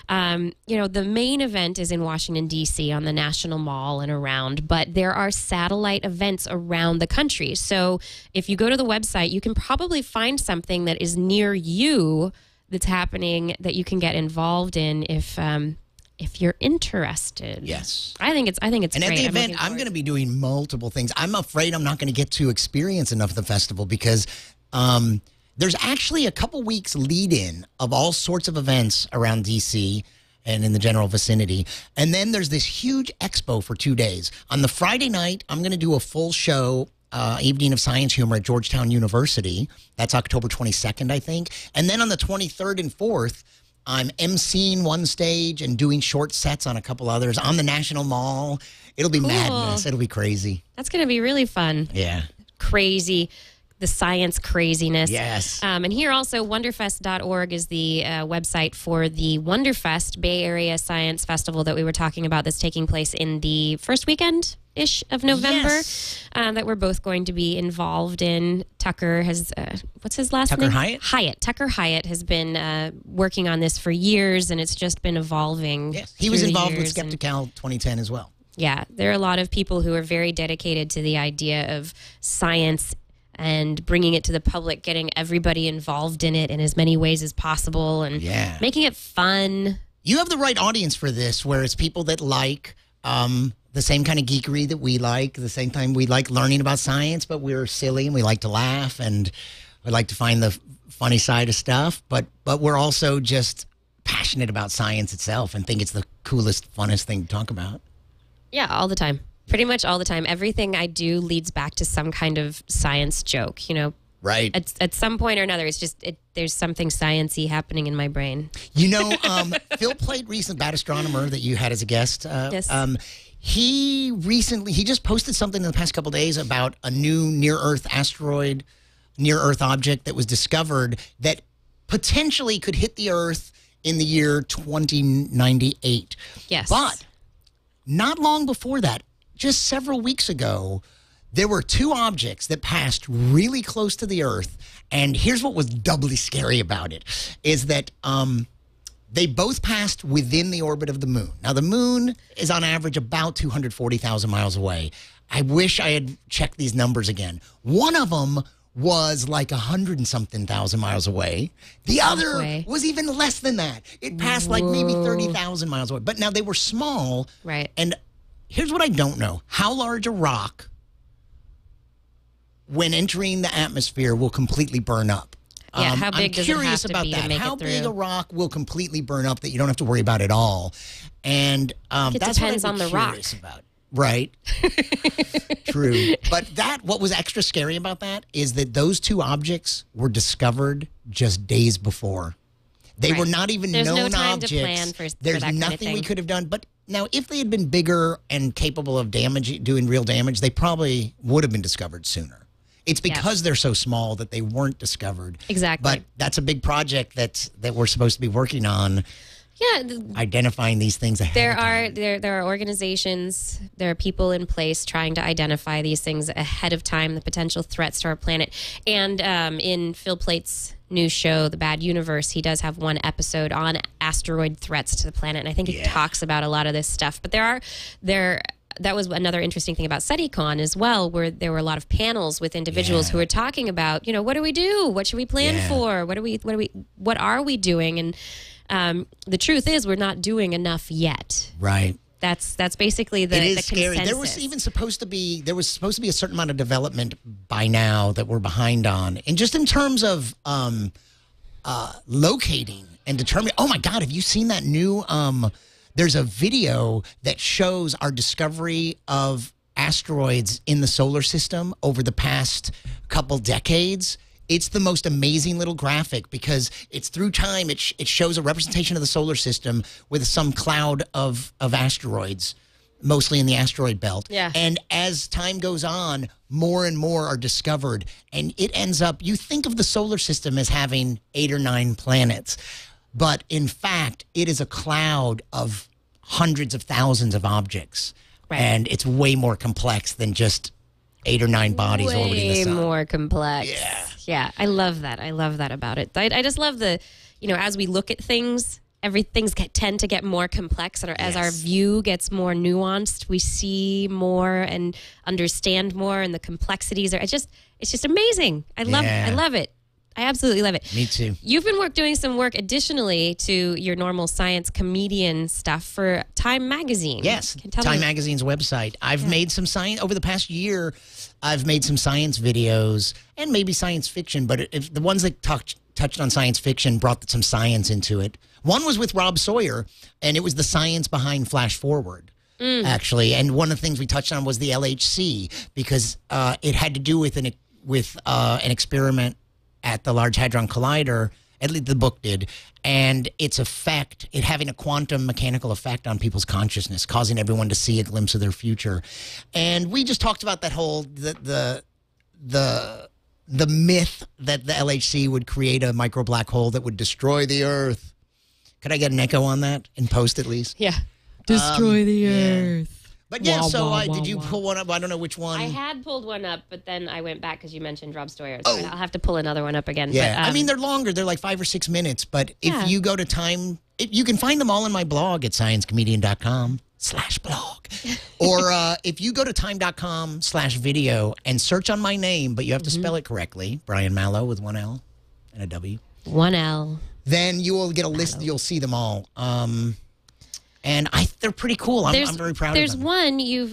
the main event is in Washington D.C. on the National Mall and around, but there are satellite events around the country. So if you go to the website, you can probably find something that is near you that's happening that you can get involved in if you're interested. Yes. I think it's and great. And at the event, I'm going to be doing multiple things. I'm afraid I'm not going to get to experience enough of the festival because there's actually a couple weeks lead-in of all sorts of events around D.C. and in the general vicinity. And then there's this huge expo for 2 days. On the Friday night, I'm going to do a full show, Evening of Science Humor at Georgetown University. That's October 22nd, I think. And then on the 23rd and 4th, I'm emceeing one stage and doing short sets on a couple others on the National Mall. It'll be madness. It'll be crazy. That's going to be really fun. Yeah. Crazy. The science craziness. Yes. And here also, wonderfest.org is the website for the Wonderfest Bay Area Science Festival that we were talking about that's taking place in the first weekend-ish of November that we're both going to be involved in. Tucker has, what's his last name? Hyatt? Tucker Hyatt has been working on this for years, and it's just been evolving. Yes. He was involved with Skeptical 2010 as well. Yeah. There are a lot of people who are very dedicated to the idea of science and bringing it to the public, getting everybody involved in it in as many ways as possible and making it fun. You have the right audience for this, where it's people that like the same kind of geekery that we like, the same time we like learning about science, but we're silly and we like to laugh and we like to find the funny side of stuff, but we're also just passionate about science itself and think it's the coolest, funnest thing to talk about. Yeah, all the time. Pretty much all the time. Everything I do leads back to some kind of science joke, Right. At some point or another, it's just there's something science-y happening in my brain. Phil Plait, recent bad astronomer that you had as a guest. Yes. He just posted something in the past couple of days about a new near-Earth object that was discovered that potentially could hit the Earth in the year 2098. Yes. But not long before that, just several weeks ago, there were two objects that passed really close to the Earth. And here's what was doubly scary about it, is that they both passed within the orbit of the moon. Now, the moon is on average about 240,000 miles away. I wish I had checked these numbers again. One of them was like 100 and something thousand miles away. The other was even less than that. It passed like maybe 30,000 miles away. But now they were small. Right. And here's what I don't know. How large a rock, when entering the atmosphere, will completely burn up? Yeah, how big does it have to be to make How it through? big a rock will completely burn up that you don't have to worry about at all? And it that's depends what on the rock. About. Right. True. But what was extra scary about that is that those two objects were discovered just days before. They were not even There's known no time objects. To plan for There's that nothing kind of we could have done. But now, if they had been bigger and capable of doing real damage, they probably would have been discovered sooner. It's because they're so small that they weren't discovered. Exactly. But that's a big project that we're supposed to be working on. Yeah, identifying these things ahead there of time. there are organizations, there are people in place trying to identify these things ahead of time, the potential threats to our planet. And in Phil Plate's new show, The Bad Universe, he does have one episode on asteroid threats to the planet, and I think he talks about a lot of this stuff. But that was another interesting thing about SETICon as well, where there were a lot of panels with individuals who were talking about, what do we do? What should we plan for? What are we doing? And the truth is, we're not doing enough yet. Right. That's basically the scary. consensus. There was even supposed to be a certain amount of development by now that we're behind on, and just in terms of locating and determining. Oh my God, have you seen that new? There's a video that shows our discovery of asteroids in the solar system over the past couple decades. It's the most amazing little graphic because it's through time. It shows a representation of the solar system with some cloud of asteroids, mostly in the asteroid belt. Yeah. And as time goes on, more and more are discovered. And it ends up, you think of the solar system as having 8 or 9 planets. But in fact, it is a cloud of hundreds of thousands of objects. Right. And it's way more complex than just 8 or 9 bodies orbiting the sun. Way more complex. Yeah. Yeah, I love that. I love that about it. I just love as we look at things, things tend to get more complex. And as our view gets more nuanced, we see more and understand more, and the complexities it's just amazing. I love it. I absolutely love it. Me too. You've been doing some work additionally to your normal science comedian stuff for Time Magazine. Yes, Tell Time me. Magazine's website. I've made some science over the past year. I've made some science videos and maybe science fiction, but if the ones that touched on science fiction brought some science into it. One was with Rob Sawyer, and it was the science behind Flash Forward. Actually, and one of the things we touched on was the LHC because it had to do with an experiment at the Large Hadron Collider, at least the book did, and its effect, it having a quantum mechanical effect on people's consciousness, causing everyone to see a glimpse of their future. And we just talked about that whole, the myth that the LHC would create a micro black hole that would destroy the Earth. Could I get an echo on that in post at least? Yeah. Destroy the Earth. But yeah, did you pull one up? I don't know which one. I had pulled one up, but then I went back because you mentioned Rob Sawyer. So I'll have to pull another one up again. Yeah, but, I mean, they're longer. They're like 5 or 6 minutes. But if you go to Time, you can find them all in my blog at sciencecomedian.com/blog. Or if you go to time.com/video and search on my name, but you have to spell it correctly, Brian Malow with 1 L and a W. 1 L. Then you will get a list. You'll see them all. And they're pretty cool. I'm very proud of them. There's one you've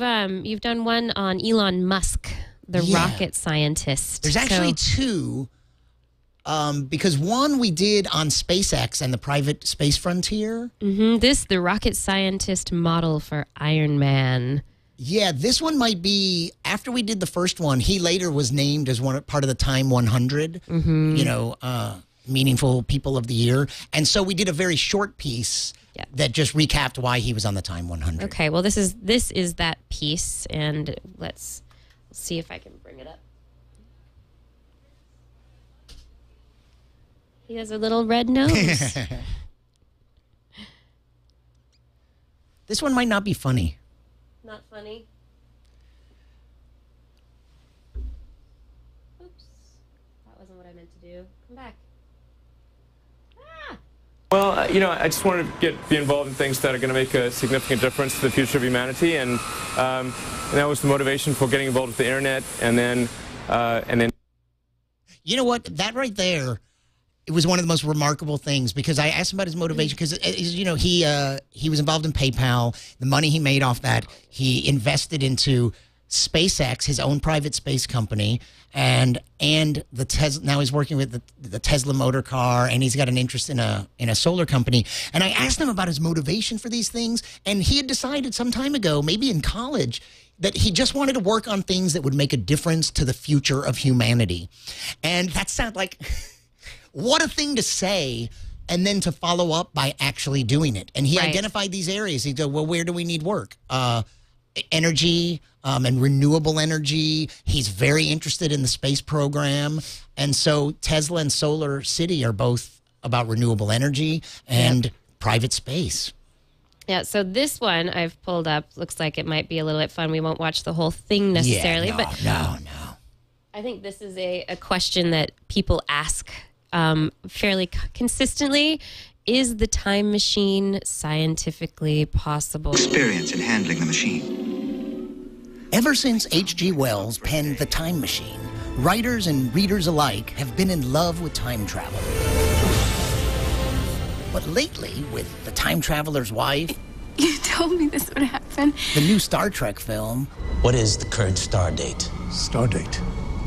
done one on Elon Musk, the rocket scientist. There's actually 2, because one we did on SpaceX and the private space frontier. The rocket scientist model for Iron Man. Yeah, this one might be after we did the first one. He later was named as part of the Time 100. Meaningful People of the Year, and so we did a very short piece. That just recapped why he was on the Time 100. Okay, well, this is that piece, and let's see if I can bring it up. He has a little red nose. This one might not be funny. Not funny. Oops. That wasn't what I meant to do. Come back. Well, I just wanted to be involved in things that are going to make a significant difference to the future of humanity, and that was the motivation for getting involved with the internet, and then. You know what? That right there, it was one of the most remarkable things because I asked him about his motivation because he was involved in PayPal. The money he made off that, he invested into SpaceX, his own private space company, and the Tesla. Now he's working with the Tesla motor car, and he's got an interest in a solar company. And I asked him about his motivation for these things, and he had decided some time ago, maybe in college, that he just wanted to work on things that would make a difference to the future of humanity. And that sounds like what a thing to say. And then to follow up by actually doing it. And he identified these areas. He'd go, well, where do we need work? Energy and renewable energy. He's very interested in the space program. And so Tesla and Solar City are both about renewable energy. And private space. Yeah, so this one I've pulled up. Looks like it might be a little bit fun. We won't watch the whole thing necessarily, Yeah, but no. I think this is a question that people ask fairly consistently. Is the time machine scientifically possible? Experience in handling the machine. Ever since H.G. Wells penned The Time Machine, writers and readers alike have been in love with time travel. But lately, with The Time Traveler's Wife, You told me this would happen. the new Star Trek film, What is the current star date? Stardate.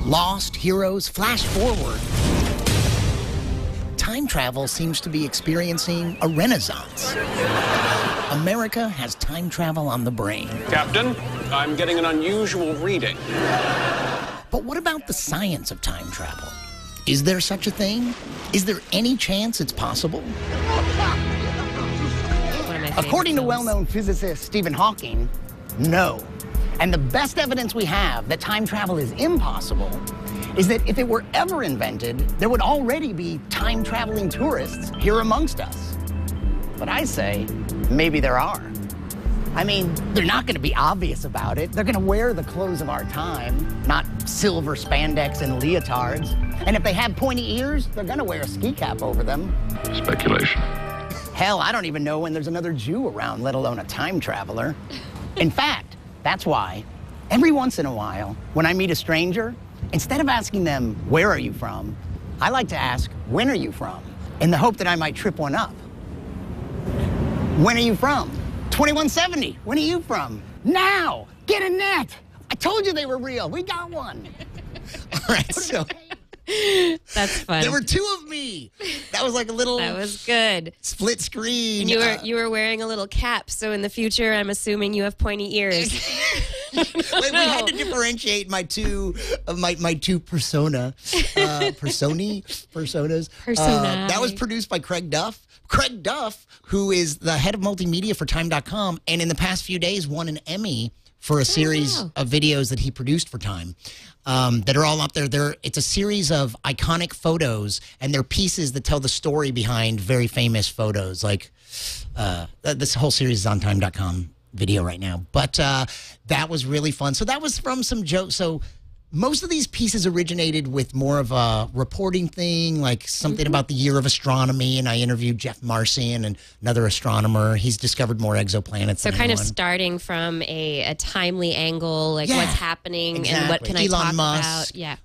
Lost Heroes Flash Forward, time travel seems to be experiencing a renaissance. America has time travel on the brain. Captain, I'm getting an unusual reading. But what about the science of time travel? Is there such a thing? Is there any chance it's possible? One of my favorite According to films. well-known physicist Stephen Hawking, no. And the best evidence we have that time travel is impossible is that if it were ever invented, there would already be time-traveling tourists here amongst us. But I say, maybe there are. I mean, they're not going to be obvious about it. They're going to wear the clothes of our time, not silver spandex and leotards. And if they have pointy ears, they're going to wear a ski cap over them. Speculation. Hell, I don't even know when there's another Jew around, let alone a time traveler. In fact, that's why, every once in a while, when I meet a stranger, instead of asking them, where are you from? I like to ask, when are you from? In the hope that I might trip one up. When are you from? 2170, when are you from? Now, get a net. I told you they were real. We got one. All right, so That's fun. there were two of me. That was like a little That was good. split screen. You were wearing a little cap, so in the future, I'm assuming you have pointy ears. Wait, we had to differentiate my two personas. That was produced by Craig Duff. Craig Duff, who is the head of multimedia for Time.com, and in the past few days won an Emmy for a series of videos that he produced for Time that are all up there. It's a series of iconic photos, and they're pieces that tell the story behind very famous photos. Like this whole series is on Time.com video right now. But that was really fun. So that was from some jokes. So most of these pieces originated with more of a reporting thing, like something about the year of astronomy. And I interviewed Jeff Marcian, and another astronomer. He's discovered more exoplanets So than kind of anyone. starting from a timely angle, like what's happening and what can I Elon talk Musk. about. Yeah.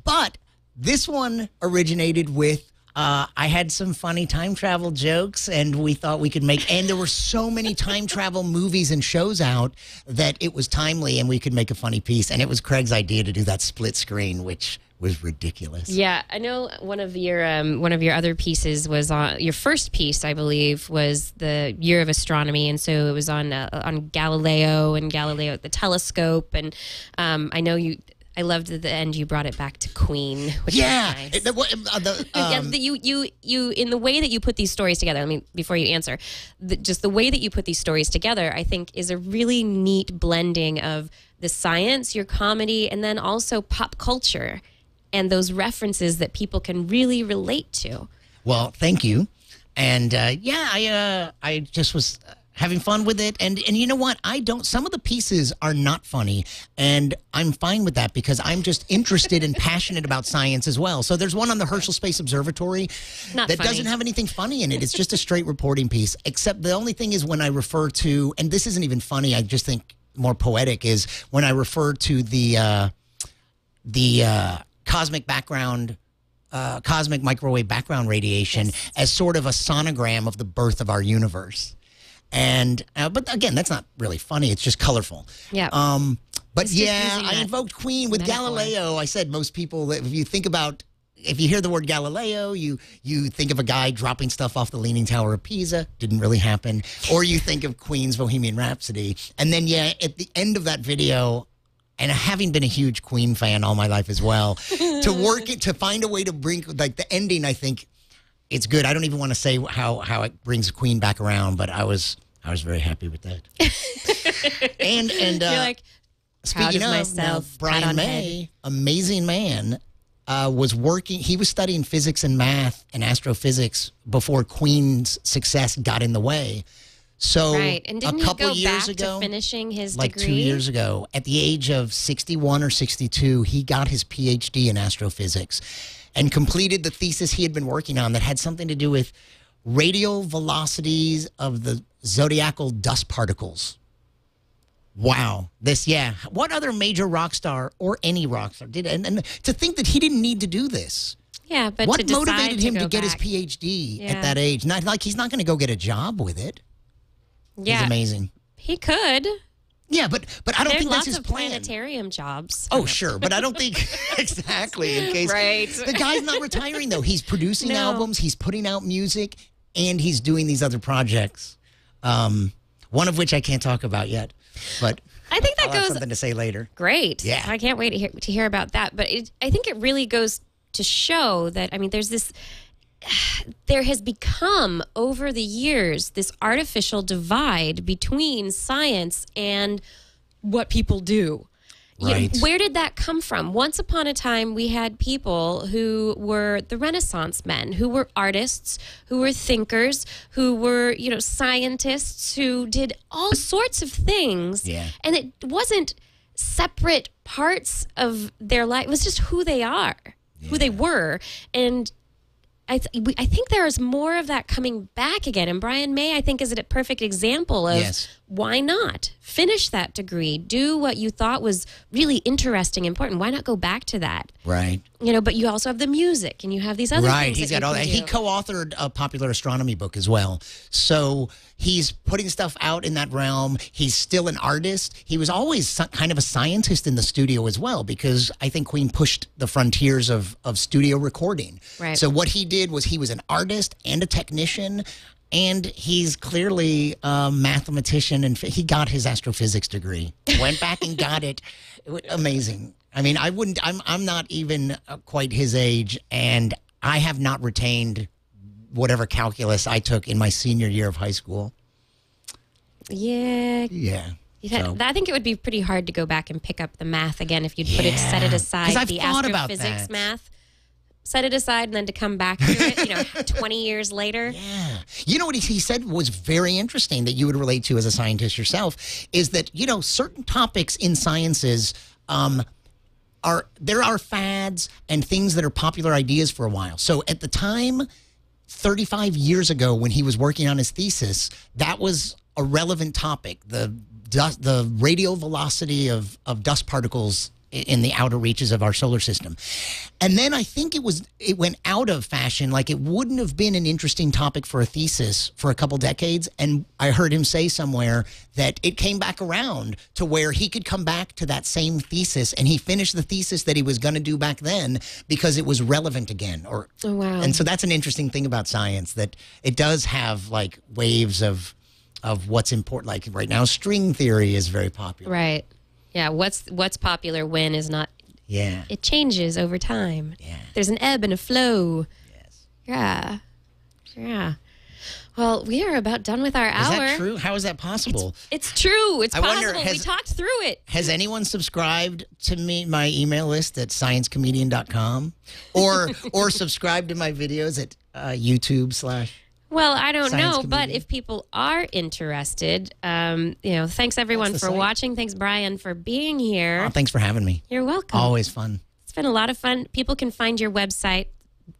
But this one originated with I had some funny time travel jokes, and we thought we could make, and there were so many time travel movies and shows out that it was timely, and we could make a funny piece. And it was Craig's idea to do that split screen, which was ridiculous. Yeah, I know one of your other pieces was on your first piece, I believe, was the year of astronomy, and so it was on Galileo and Galileo at the telescope, and I know you. I loved at the end you brought it back to Queen, which was nice. You in the way that you put these stories together. I mean, before you answer, just the way that you put these stories together, I think, is a really neat blending of the science, your comedy, and then also pop culture and those references that people can really relate to. Well, thank you. And I just was having fun with it. And you know what? Some of the pieces are not funny. And I'm fine with that because I'm just interested and passionate about science as well. So there's one on the Herschel Space Observatory that doesn't have anything funny in it. It's just a straight reporting piece. Except the only thing is when I refer to, and this isn't even funny, I just think more poetic, is when I refer to the cosmic microwave background radiation as sort of a sonogram of the birth of our universe. And but again, that's not really funny. It's just colorful. Yeah. But yeah, I invoked Queen with Galileo. I said most people, if you hear the word Galileo, you think of a guy dropping stuff off the Leaning Tower of Pisa. Didn't really happen. Or you think of Queen's Bohemian Rhapsody. And then at the end of that video, and having been a huge Queen fan all my life as well, to find a way to bring, like, the ending, I think it's good. I don't even want to say how it brings Queen back around, but I was very happy with that. and You're like, speaking of myself, Brian May, amazing man. was working. He was studying physics and math and astrophysics before Queen's success got in the way. So right. And didn't a couple he go years back ago, to finishing his like degree? 2 years ago, at the age of 61 or 62, he got his PhD in astrophysics and completed the thesis he had been working on that had something to do with radial velocities of the zodiacal dust particles. Wow. What other major rock star or any rock star did? And to think that he didn't need to do this. Yeah, but what to motivated him to get back. his PhD at that age? Not like he's not going to go get a job with it. Yeah. He's amazing. He could. Yeah, but I don't think that's his There's lots of plan. planetarium jobs. Oh, sure, but I don't think exactly in case. Right. The guy's not retiring though. He's producing albums, he's putting out music, and he's doing these other projects. One of which I can't talk about yet, but I think that I'll have goes something to say later. Great. Yeah, I can't wait to hear about that. But I think it really goes to show that there has become over the years this artificial divide between science and what people do. Right. Where did that come from? Once upon a time, we had people who were the Renaissance men, who were artists, who were thinkers, who were, scientists, who did all sorts of things. Yeah. And it wasn't separate parts of their life. It was just who they are, who they were. And I think there is more of that coming back again. And Brian May, I think, is a perfect example of why not finish that degree, do what you thought was really interesting, important. Why not go back to that? Right. But you also have the music and you have these other things. Right. He's got all that. He co-authored a popular astronomy book as well. So he's putting stuff out in that realm. He's still an artist. He was always kind of a scientist in the studio as well, because I think Queen pushed the frontiers of studio recording. Right. So what he did was he was an artist and a technician, and he's clearly a mathematician, and he got his astrophysics degree. Went back and got it. Amazing. I mean, I'm not even quite his age, and I have not retained whatever calculus I took in my senior year of high school. Yeah. Yeah. I think it would be pretty hard to go back and pick up the math again if you'd set it aside. 'Cause I've the thought about astrophysics that. math. Set it aside and then to come back to it, 20 years later. Yeah. You know what he said was very interesting that you would relate to as a scientist yourself is that, certain topics in sciences there are fads and things that are popular ideas for a while. So at the time, 35 years ago when he was working on his thesis, that was a relevant topic, the radial velocity of dust particles in the outer reaches of our solar system. And then I think it went out of fashion. Like, it wouldn't have been an interesting topic for a thesis for a couple decades. And I heard him say somewhere that it came back around to where he could come back to that same thesis, and he finished the thesis that he was going to do back then because it was relevant again. Oh, wow. And so that's an interesting thing about science, that it does have like waves of what's important. Like right now, string theory is very popular. Right. Yeah, what's popular when is not. Yeah. It changes over time. Yeah. There's an ebb and a flow. Yes. Yeah. Well, we are about done with our hour. Is that true? How is that possible? It's true. It's I possible. wonder, We talked through it. Has anyone subscribed to my email list at sciencecomedian.com or subscribed to my videos at YouTube/? Well, I don't Science know, but comedian. if people are interested, thanks everyone for watching. Thanks, Brian, for being here. Oh, thanks for having me. You're welcome. Always fun. It's been a lot of fun. People can find your website,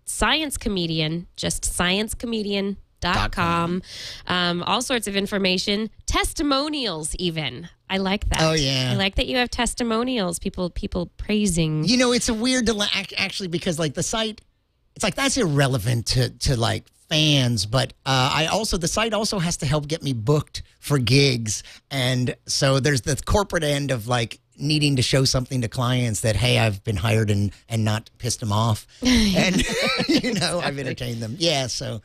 Science Comedian, just sciencecomedian.com. All sorts of information, testimonials even. I like that. Oh, yeah. I like that you have testimonials, people praising. It's a weird actually, because like the site, it's like that's irrelevant to like fans, but the site also has to help get me booked for gigs, and so there's the corporate end of like needing to show something to clients that, hey, I've been hired and not pissed them off, and I've entertained them. Yeah, so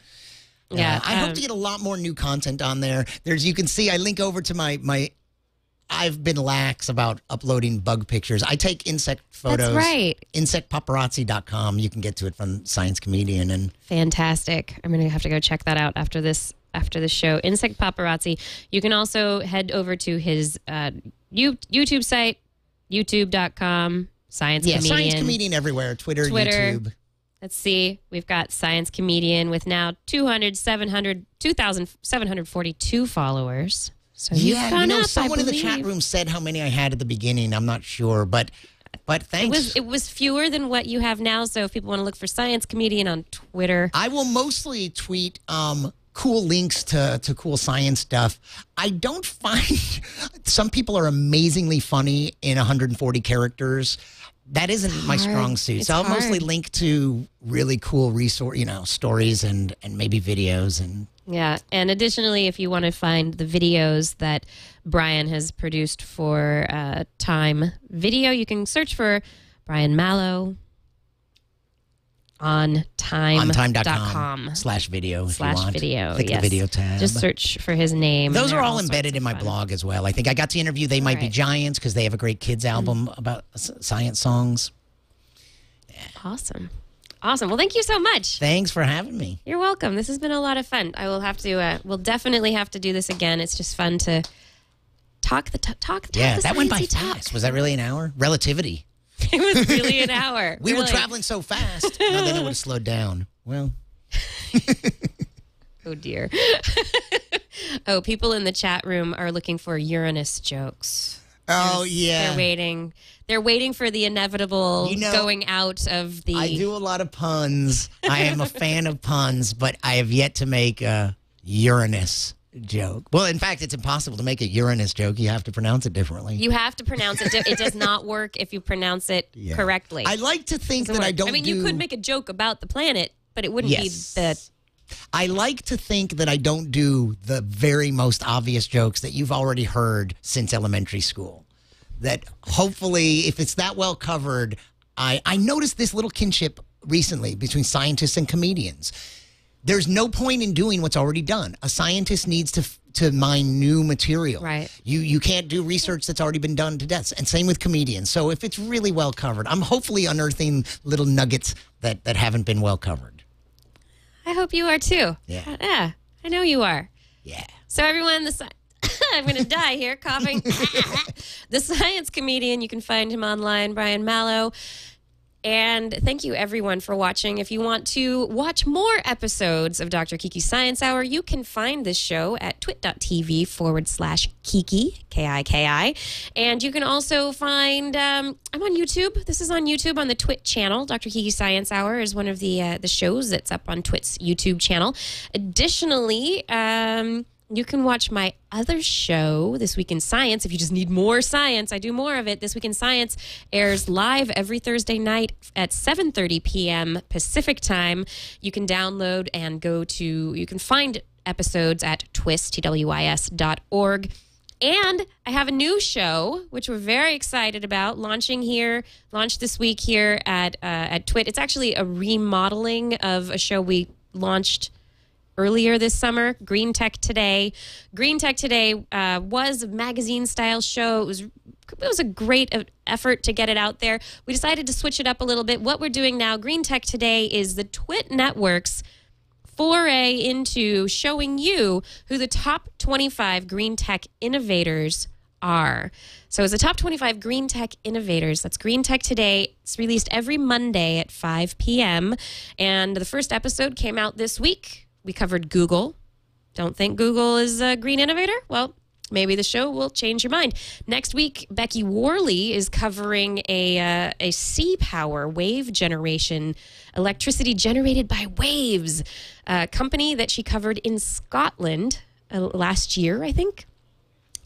yeah, I hope to get a lot more new content on there. You can see I link over to my. I've been lax about uploading bug pictures. I take insect photos. That's right. Insectpaparazzi.com. You can get to it from Science Comedian. And fantastic. I'm going to have to go check that out after this show. Insect Paparazzi. You can also head over to his YouTube site, youtube.com/ Science Yeah, Comedian. Science Comedian everywhere. Twitter, YouTube. Let's see. We've got Science Comedian with now 2,742 followers. So you've gone up, someone in the chat room said how many I had at the beginning. I'm not sure, but thanks. It was fewer than what you have now. So if people want to look for Science Comedian on Twitter, I will mostly tweet cool links to cool science stuff. I don't find some people are amazingly funny in 140 characters. That isn't my strong suit. It's so I'll hard. mostly link to really cool stories and maybe videos and. Yeah, and additionally, if you want to find the videos that Brian has produced for Time Video, you can search for Brian Malow on time.com/video if you want. /video. Click the video tab. Just search for his name. Those are all embedded in my blog as well. I think I got to interview They Might Be Giants because they have a great kids album about science songs. Awesome. Well, thank you so much. Thanks for having me. You're welcome. This has been a lot of fun. I will have to. We'll definitely have to do this again. It's just fun to talk the talk. Yeah, the that went by sciencey talk. fast. Was that really an hour? Relativity. It was really an hour. We were traveling so fast. No, then it would have slowed down. Well. Oh, dear. Oh, people in the chat room are looking for Uranus jokes. Oh, yeah. They're waiting. They're waiting for the inevitable going out of the... I do a lot of puns. I am a fan of puns, but I have yet to make a Uranus joke. Well, in fact, it's impossible to make a Uranus joke. You have to pronounce it differently. You have to pronounce it. It does not work if you pronounce it correctly. I like to think that I don't I mean, you could make a joke about the planet, but it wouldn't be the... I like to think that I don't do the very most obvious jokes that you've already heard since elementary school. That hopefully, if it's that well covered, I noticed this little kinship recently between scientists and comedians. There's no point in doing what's already done. A scientist needs to mine new material. Right. You can't do research that's already been done to death. And same with comedians. So if it's really well covered, I'm hopefully unearthing little nuggets that haven't been well covered. I hope you are too. Yeah. I know you are. Yeah. So everyone, I'm going to die here coughing. The Science Comedian, you can find him online, Brian Malow. And thank you, everyone, for watching. If you want to watch more episodes of Dr. Kiki's Science Hour, you can find this show at twit.tv/Kiki, Kiki. And you can also find, I'm on YouTube. This is on YouTube on the Twit channel. Dr. Kiki's Science Hour is one of the shows that's up on Twit's YouTube channel. Additionally, you can watch my other show, This Week in Science. If you just need more science, I do more of it. This Week in Science airs live every Thursday night at 7:30 p.m. Pacific time. You can download and you can find episodes at twis.org. And I have a new show, which we're very excited about, launched this week here at Twit. It's actually a remodeling of a show we launched earlier this summer, Green Tech Today. Green Tech Today was a magazine-style show. It was a great effort to get it out there. We decided to switch it up a little bit. What we're doing now, Green Tech Today, is the Twit Network's foray into showing you who the top 25 green tech innovators are. So it's the top 25 green tech innovators. That's Green Tech Today. It's released every Monday at 5 p.m. And the first episode came out this week. We covered Google. Don't think Google is a green innovator? Well, maybe the show will change your mind. Next week, Becky Worley is covering a sea power wave generation, electricity generated by waves, a company that she covered in Scotland last year, I think.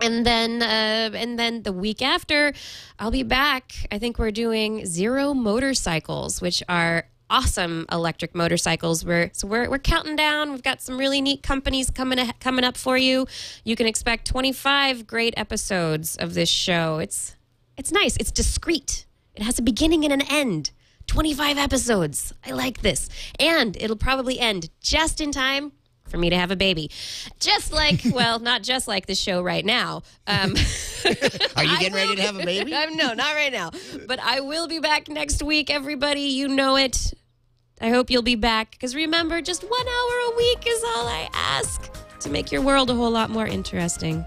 And then the week after, I'll be back. I think we're doing Zero motorcycles, which are awesome electric motorcycles. We're counting down. We've got some really neat companies coming up for you. You can expect 25 great episodes of this show. It's nice. It's discreet. It has a beginning and an end. 25 episodes. I like this. And it'll probably end just in time for me to have a baby. Just like, well, not just like the show right now. Are you getting ready to have a baby? No, not right now. But I will be back next week, everybody. You know it. I hope you'll be back. Because remember, just 1 hour a week is all I ask to make your world a whole lot more interesting.